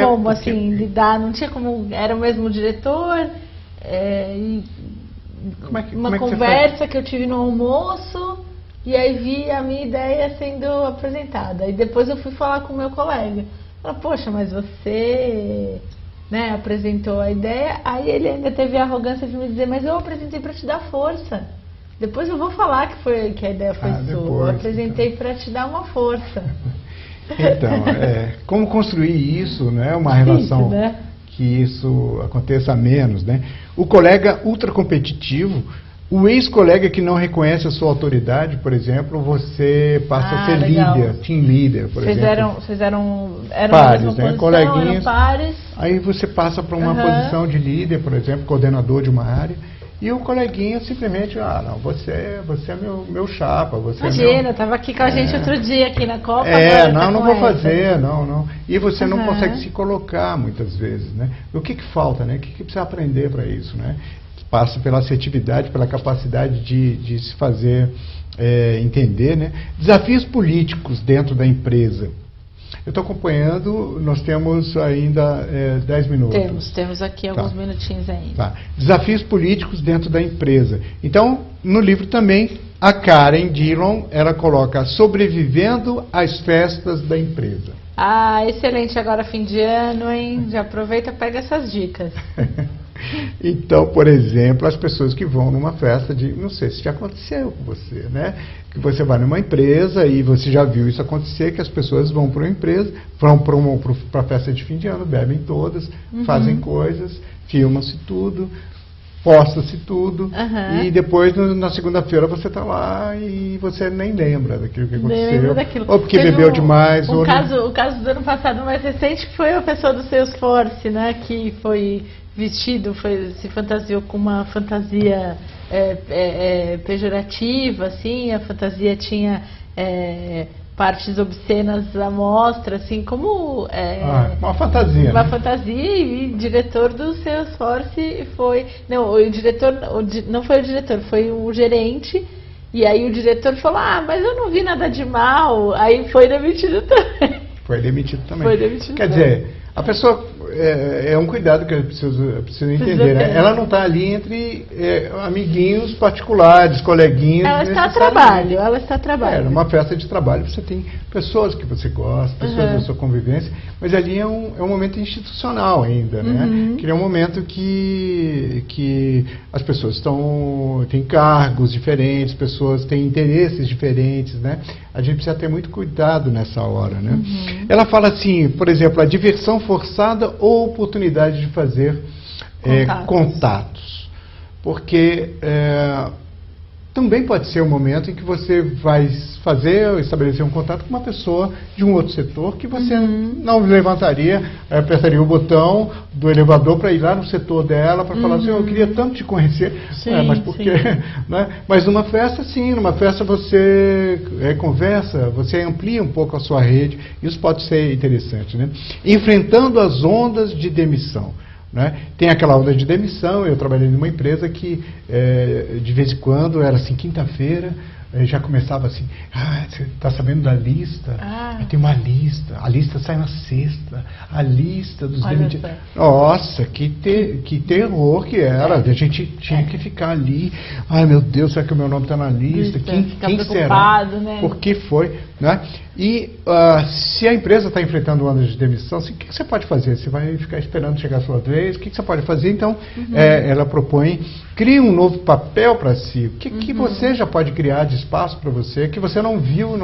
como assim lidar, não tinha como, era o mesmo diretor, uma conversa que eu tive no almoço, e aí vi a minha ideia sendo apresentada, e depois eu fui falar com o meu colega, Fala, poxa, mas você, né, apresentou a ideia, aí ele ainda teve a arrogância de me dizer, mas eu apresentei para te dar força. Depois eu vou falar que a ideia foi sua. Depois, eu apresentei então para te dar uma força. Então, como construir isso, né? Uma relação né? Que isso aconteça menos, né? O colega ultracompetitivo, o ex-colega que não reconhece a sua autoridade, por exemplo, você passa a ser legal. líder, team leader, por exemplo. Vocês eram pares, né? Coleguinhas. Eram pares. Aí você passa para uma posição de líder, por exemplo, coordenador de uma área. E o coleguinha simplesmente, não, você é meu chapa. Imagina, estava aqui com a gente outro dia, aqui na Copa. Não vou fazer, não. E você não consegue se colocar muitas vezes, né? O que falta, né? O que precisa aprender para isso, né? Passa pela assertividade, pela capacidade de se fazer entender, né? Desafios políticos dentro da empresa. Eu estou acompanhando, nós temos ainda 10 minutos. Temos aqui alguns minutinhos ainda. Tá. Desafios políticos dentro da empresa. Então, no livro também, a Karen Dillon, ela coloca sobrevivendo às festas da empresa. Excelente, agora fim de ano, hein? Já aproveita e pega essas dicas. Então, por exemplo, as pessoas que vão numa festa não sei se já aconteceu com você, né? Que você vai numa empresa e você já viu isso acontecer, que as pessoas vão para uma empresa, vão para a festa de fim de ano, bebem todas, fazem coisas, filma-se tudo, posta-se tudo, e depois na segunda-feira você está lá e você nem lembra daquilo que aconteceu. Ou porque bebeu demais. O caso do ano passado mais recente foi a pessoa do Salesforce, né? Que foi vestido, se fantasiou com uma fantasia pejorativa, assim, a fantasia tinha partes obscenas à mostra, assim, como... uma fantasia. Uma fantasia, e o diretor do Salesforce foi... Não, o diretor, não foi o diretor, foi o gerente, e aí o diretor falou, mas eu não vi nada de mal, aí foi demitido também. Foi demitido também. Quer também. dizer, a pessoa... É um cuidado que eu preciso entender, né? Ela não está ali entre amiguinhos particulares, coleguinhas. Ela está a trabalho. Numa festa de trabalho você tem pessoas que você gosta, pessoas da sua convivência, mas ali é um momento institucional ainda, né? Que é um momento que as pessoas têm cargos diferentes, pessoas têm interesses diferentes, né? A gente precisa ter muito cuidado nessa hora, né? Ela fala assim, por exemplo, a diversão forçada ou oportunidade de fazer contatos. Porque também pode ser um momento em que você vai estabelecer um contato com uma pessoa de um outro setor que você não levantaria, apertaria o botão do elevador para ir lá no setor dela para falar assim, eu queria tanto te conhecer, mas por quê? Né? Mas numa festa, sim, numa festa você conversa, você amplia um pouco a sua rede, isso pode ser interessante, né? Enfrentando as ondas de demissão. Né? Tem aquela onda de demissão. Eu trabalhei numa empresa que de vez em quando era assim, quinta-feira, já começava assim, você está sabendo da lista? Tem uma lista, a lista sai na sexta, a lista dos demitidos. Nossa, que terror que era, a gente tinha que ficar ali, meu Deus, será que o meu nome está na lista? Quem será? Né? Por que foi? Né? E se a empresa está enfrentando ondas de demissão, assim, o que você pode fazer? Você vai ficar esperando chegar a sua vez? O que você pode fazer? Então, ela propõe, crie um novo papel para si. O que você já pode criar de espaço para você, que você não viu,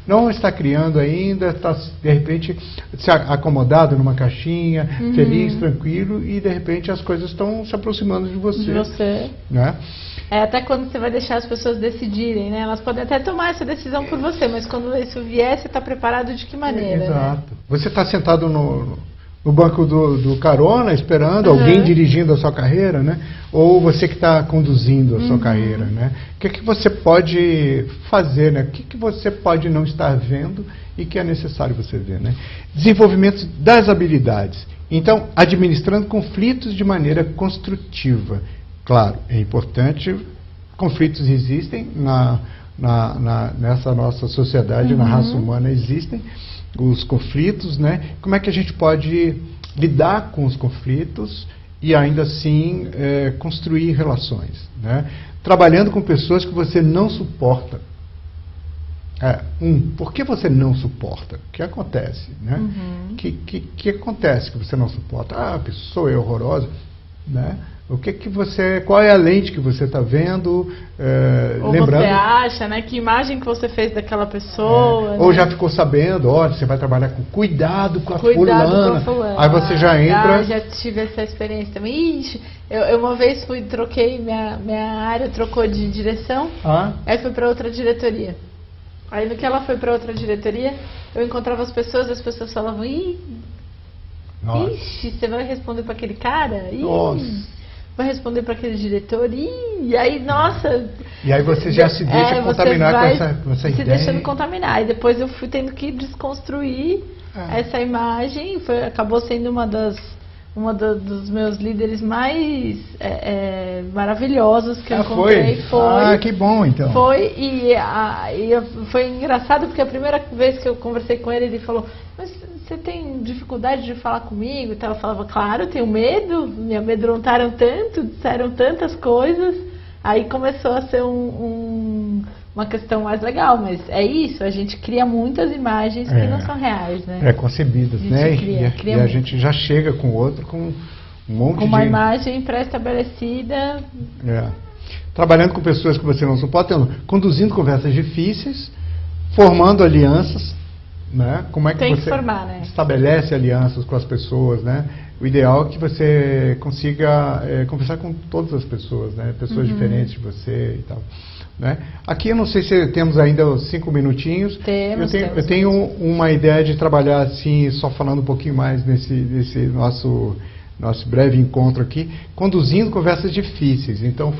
não está criando ainda, está, de repente, se acomodado numa caixinha, feliz, tranquilo, e, de repente, as coisas estão se aproximando de você. Né? Até quando você vai deixar as pessoas decidirem, né? Elas podem até tomar essa decisão por você, mas quando isso vier, você está preparado de que maneira? Exato. Né? Você está sentado no banco do carona, esperando alguém dirigindo a sua carreira, né? Ou você que está conduzindo a sua carreira, né? O que você pode fazer, né? O que você pode não estar vendo e que é necessário você ver, né? Desenvolvimento das habilidades. Então, administrando conflitos de maneira construtiva. Claro, é importante, conflitos existem nessa nossa sociedade, na raça humana existem os conflitos, né? Como é que a gente pode lidar com os conflitos e ainda assim construir relações, né? Trabalhando com pessoas que você não suporta. Por que você não suporta? O que acontece? Né? Que acontece que você não suporta? A pessoa é horrorosa, né? Qual é a lente que você está vendo? Ou lembrando, você acha, né? Que imagem que você fez daquela pessoa? Ou né? já ficou sabendo, olha, você vai trabalhar com cuidado com a fulana. Aí você já entra. Já tive essa experiência também. Ixi, eu uma vez troquei, minha área trocou de direção, aí fui para outra diretoria. Aí no que ela foi para outra diretoria, eu encontrava as pessoas falavam, ixi, você vai responder para aquele cara? Vai responder para aquele diretor? E aí, nossa... E aí você já se deixa contaminar com essa ideia. Se deixando contaminar. E depois eu fui tendo que desconstruir essa imagem. Acabou sendo uma dos meus líderes mais maravilhosos que eu encontrei. Foi. Que bom, então. Foi, foi engraçado porque a primeira vez que eu conversei com ele, ele falou, mas você tem dificuldade de falar comigo? Então eu falava, claro, eu tenho medo, me amedrontaram tanto, disseram tantas coisas. Aí começou a ser uma questão mais legal, mas é isso, a gente cria muitas imagens que não são reais, né? Preconcebidas, né? Cria a gente já chega com o outro com um monte com uma imagem pré-estabelecida. Trabalhando com pessoas que você não suporta, conduzindo conversas difíceis, formando alianças, né? Como é que você estabelece alianças com as pessoas, né? O ideal é que você consiga conversar com todas as pessoas, né? Pessoas diferentes de você e tal. Né? Aqui eu não sei se temos ainda 5 minutinhos. Eu tenho uma ideia de trabalhar assim, só falando um pouquinho mais nesse nosso breve encontro aqui, conduzindo conversas difíceis. Então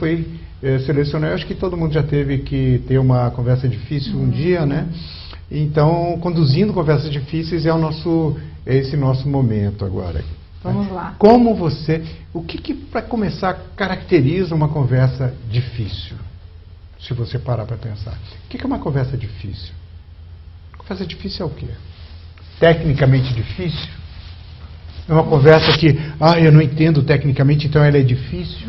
selecionei, acho que todo mundo já teve que ter uma conversa difícil um dia, né? Então, conduzindo conversas difíceis é esse nosso momento agora. Vamos lá. O que para começar caracteriza uma conversa difícil? Se você parar para pensar. O que é uma conversa difícil? Conversa difícil é o quê? Tecnicamente difícil? É uma conversa que, eu não entendo tecnicamente, então ela é difícil?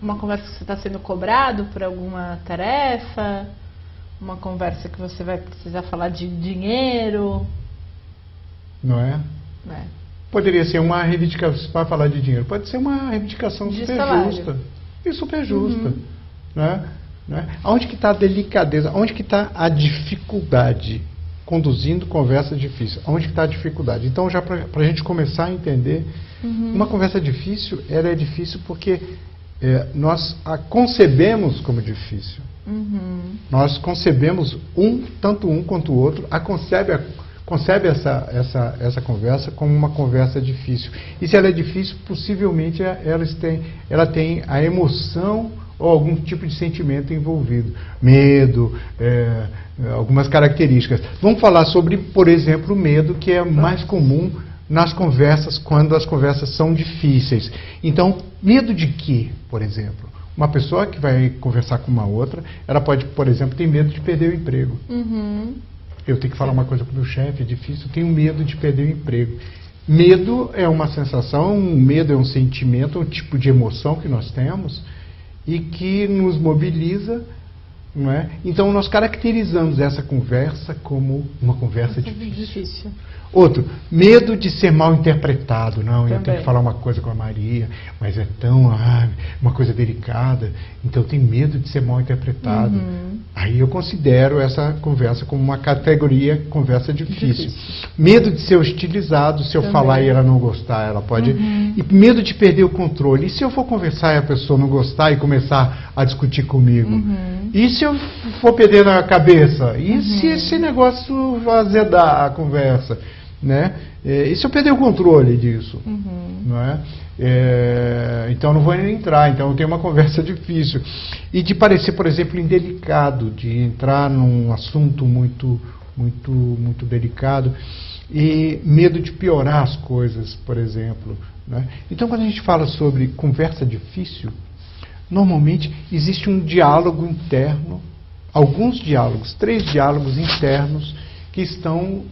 Uma conversa que você está sendo cobrado por alguma tarefa? Uma conversa que você vai precisar falar de dinheiro? Não é? Poderia ser uma reivindicação, para falar de dinheiro, pode ser uma reivindicação super justa. E super justa. Né? Onde que está a delicadeza? Onde que está a dificuldade? Conduzindo conversa difícil. Onde que está a dificuldade? Então, já para a gente começar a entender, uma conversa difícil, ela é difícil porque nós a concebemos como difícil. Nós concebemos tanto um quanto o outro, concebe essa conversa como uma conversa difícil. E se ela é difícil, possivelmente ela tem a emoção ou algum tipo de sentimento envolvido. Medo, algumas características. Vamos falar sobre, por exemplo, o medo, que é mais comum nas conversas, quando as conversas são difíceis. Então, medo de quê, por exemplo? Uma pessoa que vai conversar com uma outra, ela pode, por exemplo, ter medo de perder o emprego. Eu tenho que falar uma coisa para o meu chefe, é difícil, eu tenho medo de perder o emprego. Medo é uma sensação, medo é um sentimento, um tipo de emoção que nós temos e que nos mobiliza, não é? Então nós caracterizamos essa conversa como uma conversa difícil. Outro, medo de ser mal interpretado. Não, eu tenho que falar uma coisa com a Maria, mas é tão, uma coisa delicada, então eu tenho medo de ser mal interpretado. Aí eu considero essa conversa como uma categoria conversa difícil. Medo de ser hostilizado, se eu falar e ela não gostar, ela pode... E medo de perder o controle. E se eu for conversar e a pessoa não gostar e começar a discutir comigo? E se eu for perder na cabeça? E se esse negócio azedar a conversa? Né? E se eu perder o controle disso? Não é? Então não vou entrar, então eu tenho uma conversa difícil. E de parecer, por exemplo, indelicado, de entrar num assunto muito delicado, e medo de piorar as coisas, por exemplo. Né? Então quando a gente fala sobre conversa difícil, normalmente existe um diálogo interno, alguns diálogos, 3 diálogos internos, que estão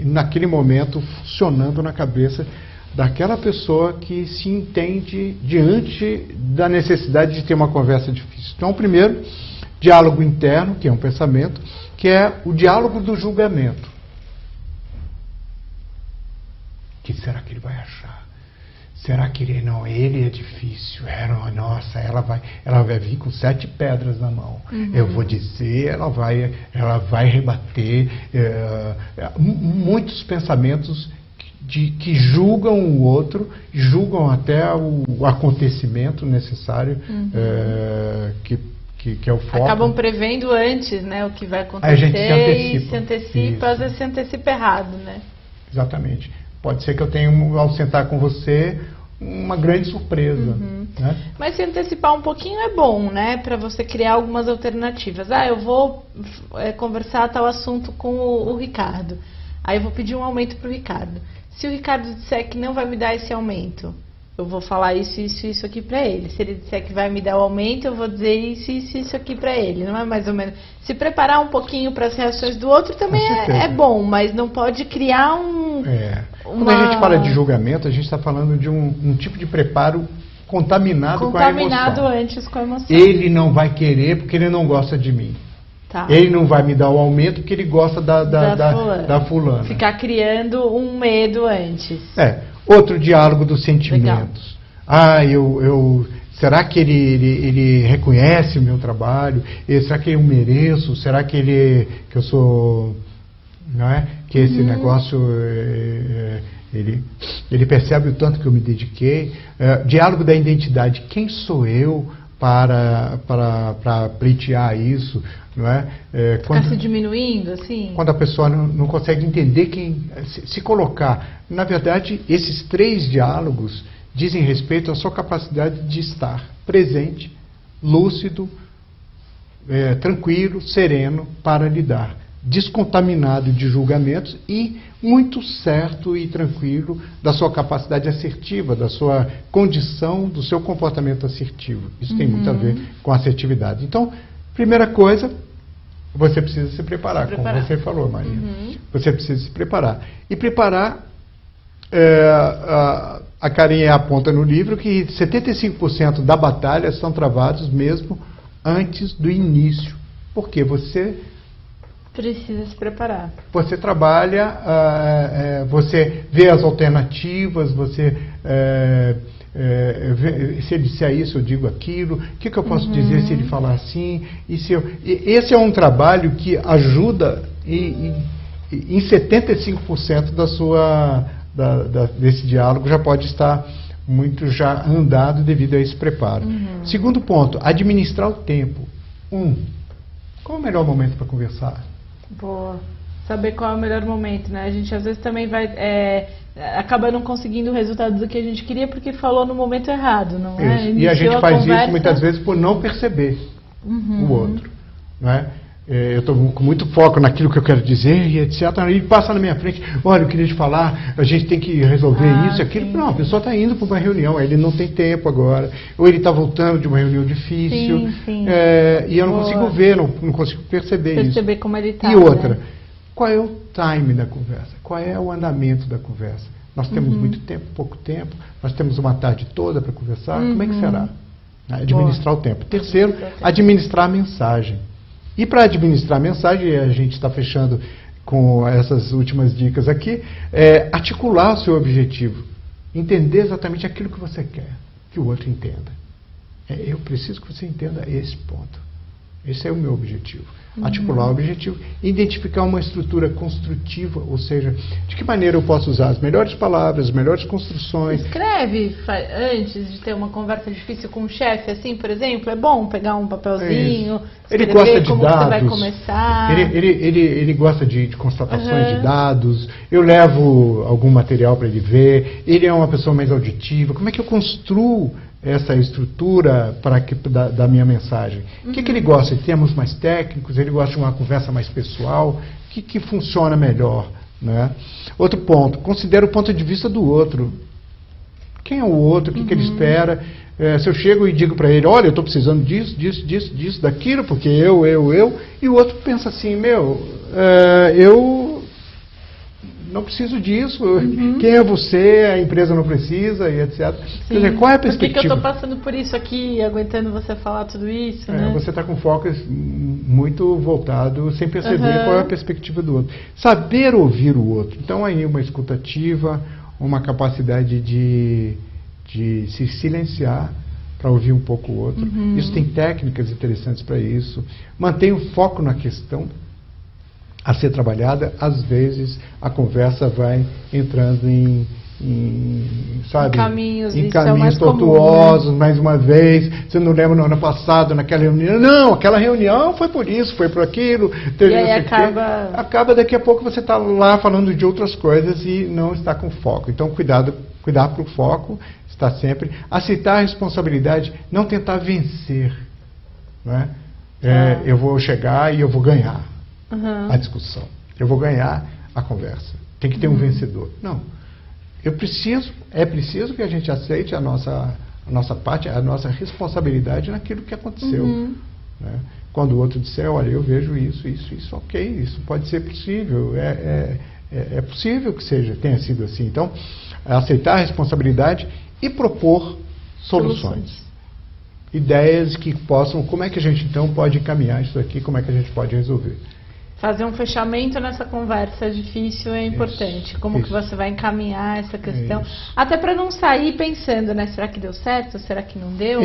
naquele momento funcionando na cabeça daquela pessoa que se entende diante da necessidade de ter uma conversa difícil. Então, primeiro, diálogo interno, que é um pensamento, que é o diálogo do julgamento. O que será que ele vai achar? Será que ele não? Ele é difícil. Nossa, ela vai vir com 7 pedras na mão. Eu vou dizer, ela vai rebater. Muitos pensamentos que julgam o outro, julgam até o acontecimento necessário, que é o foco. Acabam prevendo antes, né, o que vai acontecer. A gente se antecipa. E se antecipa, às vezes se antecipa errado, né? Exatamente. Pode ser que eu tenha, ao sentar com você, uma grande surpresa. Né? Mas se antecipar um pouquinho é bom, né? Para você criar algumas alternativas. Eu vou conversar tal assunto com o Ricardo. Aí eu vou pedir um aumento para o Ricardo. Se o Ricardo disser que não vai me dar esse aumento, eu vou falar isso aqui para ele. Se ele disser que vai me dar o aumento, eu vou dizer isso aqui para ele. Não é mais ou menos... Se preparar um pouquinho para as reações do outro também é bom, mas não pode criar Quando a gente fala de julgamento, a gente está falando de um tipo de preparo contaminado com a emoção. Contaminado antes com a emoção. Ele não vai querer porque ele não gosta de mim. Tá. Ele não vai me dar o aumento porque ele gosta da fulana. Ficar criando um medo antes. Outro diálogo dos sentimentos. Legal. Será que ele reconhece o meu trabalho? Será que eu mereço? Será que eu sou... Não é? Que esse negócio... Ele percebe o tanto que eu me dediquei. Diálogo da identidade. Quem sou eu para pleitear isso? Não é? Ficar se diminuindo, assim? Quando a pessoa não consegue entender se colocar. Na verdade, esses 3 diálogos dizem respeito à sua capacidade de estar presente, lúcido, tranquilo, sereno para lidar, descontaminado de julgamentos e muito certo e tranquilo da sua capacidade assertiva, da sua condição, do seu comportamento assertivo. Isso tem muito a ver com assertividade. Então, primeira coisa, você precisa se preparar, como você falou, Maria. Você precisa se preparar. E preparar, a Karen aponta no livro que 75% da batalha são travados mesmo antes do início. Porque você precisa se preparar. Você trabalha, você vê as alternativas, você se ele disser isso, eu digo aquilo, o que eu posso dizer se ele falar assim? Esse é um trabalho que ajuda em 75% desse diálogo já pode estar muito já andado devido a esse preparo. Segundo ponto, administrar o tempo. Qual é o melhor momento para conversar? Boa. Saber qual é o melhor momento, né? A gente às vezes também vai acaba não conseguindo o resultado do que a gente queria porque falou no momento errado, não é? E a gente faz isso muitas vezes por não perceber o outro, não é? Eu estou com muito foco naquilo que eu quero dizer e etc. Ele passa na minha frente, olha, eu queria te falar, a gente tem que resolver isso e aquilo. Sim. Não, a pessoa está indo para uma reunião, ele não tem tempo agora, ou ele está voltando de uma reunião difícil, e eu não consigo ver, não consigo perceber isso. Como ele está. E outra, né? Qual é o time da conversa? Qual é o andamento da conversa? Nós temos muito tempo, pouco tempo, nós temos uma tarde toda para conversar, como é que será? Administrar o tempo. Terceiro, administrar a mensagem. E para administrar a mensagem, a gente está fechando com essas últimas dicas aqui, articular o seu objetivo. Entender exatamente aquilo que você quer, que o outro entenda. Eu preciso que você entenda esse ponto. Esse é o meu objetivo. Articular o objetivo, identificar uma estrutura construtiva, ou seja, de que maneira eu posso usar as melhores palavras, as melhores construções. Escreve antes de ter uma conversa difícil com o chefe, assim, por exemplo, é bom pegar um papelzinho, ele gosta de como dados, você vai começar. Ele gosta de constatações de dados, eu levo algum material para ele ver, ele é uma pessoa mais auditiva, como é que eu construo essa estrutura da minha mensagem? O que ele gosta? De termos mais técnicos? Ele gosta de uma conversa mais pessoal? O que funciona melhor? Né? Outro ponto, considera o ponto de vista do outro. Quem é o outro? O que ele espera? Se eu chego e digo para ele, olha, eu estou precisando disso, daquilo, porque eu, e o outro pensa assim, eu não preciso disso, quem é você, a empresa não precisa e etc. Sim. Quer dizer, qual é a perspectiva? Por que eu estou passando por isso aqui, aguentando você falar tudo isso, né? Você está com foco muito voltado, sem perceber qual é a perspectiva do outro. Saber ouvir o outro. Então, aí uma escutativa, uma capacidade de se silenciar para ouvir um pouco o outro. Isso tem técnicas interessantes para isso. Mantenha o foco na questão a ser trabalhada. Às vezes a conversa vai entrando em caminhos tortuosos, comum, né? Mais uma vez. Você não lembra no ano passado, naquela reunião? Não, aquela reunião foi por isso, foi por aquilo. E aí acaba daqui a pouco você está lá falando de outras coisas e não está com foco. Então cuidar para o foco, está sempre. Aceitar a responsabilidade, não tentar vencer. Né? Eu vou chegar e eu vou ganhar a discussão. Eu vou ganhar a conversa. Tem que ter um vencedor. Não. É preciso que a gente aceite a nossa parte, a nossa responsabilidade naquilo que aconteceu. Né? Quando o outro disser, olha, eu vejo isso, ok, isso pode ser possível, é possível que tenha sido assim. Então, aceitar a responsabilidade e propor soluções. Ideias que possam, como é que a gente então pode encaminhar isso aqui, como é que a gente pode resolver. Fazer um fechamento nessa conversa difícil é importante. Como que você vai encaminhar essa questão? Até para não sair pensando, né? Será que deu certo? Será que não deu?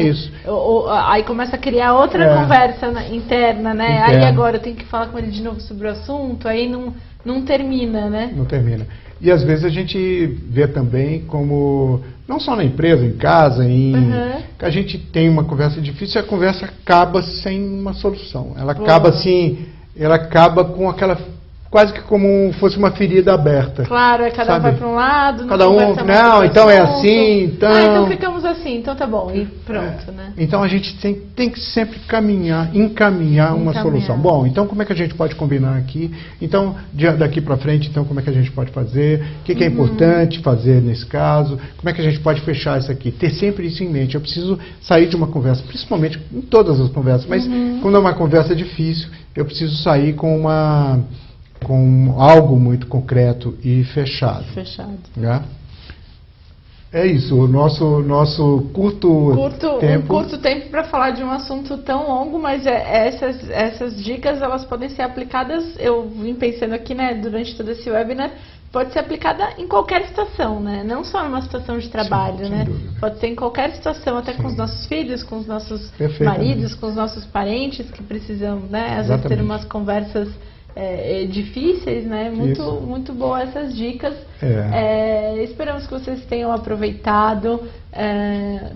Aí começa a criar outra conversa interna, né? Aí agora eu tenho que falar com ele de novo sobre o assunto, aí não termina, né? Não termina. E às vezes a gente vê também como, não só na empresa, em casa, que a gente tem uma conversa difícil e a conversa acaba sem uma solução. Ela acaba assim... Ela acaba com aquela, quase que como fosse uma ferida aberta. Claro, cada um vai para um lado, cada um, não, então é assim, então ficamos assim, então tá bom, e pronto, né? Então a gente tem que sempre encaminhar uma solução. Bom, então como é que a gente pode combinar aqui? Então, daqui para frente, então como é que a gente pode fazer? O que é importante fazer nesse caso? Como é que a gente pode fechar isso aqui? Ter sempre isso em mente. Eu preciso sair de uma conversa, principalmente em todas as conversas, mas quando é uma conversa difícil, eu preciso sair com algo muito concreto e fechado. Né? É isso, o nosso curto tempo. Um curto tempo para falar de um assunto tão longo, mas essas dicas elas podem ser aplicadas, eu vim pensando aqui, né, durante todo esse webinar, pode ser aplicada em qualquer situação, né? Não só numa situação de trabalho, né? Dúvida. Pode ser em qualquer situação, até com os nossos filhos, com os nossos maridos, com os nossos parentes que precisam, né? Às vezes ter umas conversas difíceis, né? Muito boas essas dicas. Esperamos que vocês tenham aproveitado.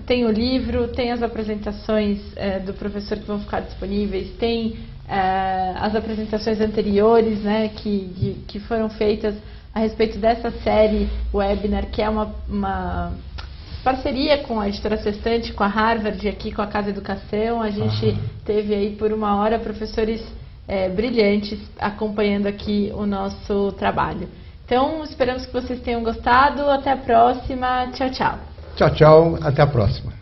Tem o livro, tem as apresentações do professor que vão ficar disponíveis, tem as apresentações anteriores, né? Que foram feitas a respeito dessa série webinar, que é uma parceria com a editora Sextante, com a Harvard, aqui com a Casa Educação. A gente teve aí por 1 hora professores brilhantes acompanhando aqui o nosso trabalho. Então, esperamos que vocês tenham gostado. Até a próxima. Tchau, tchau. Tchau, tchau. Até a próxima.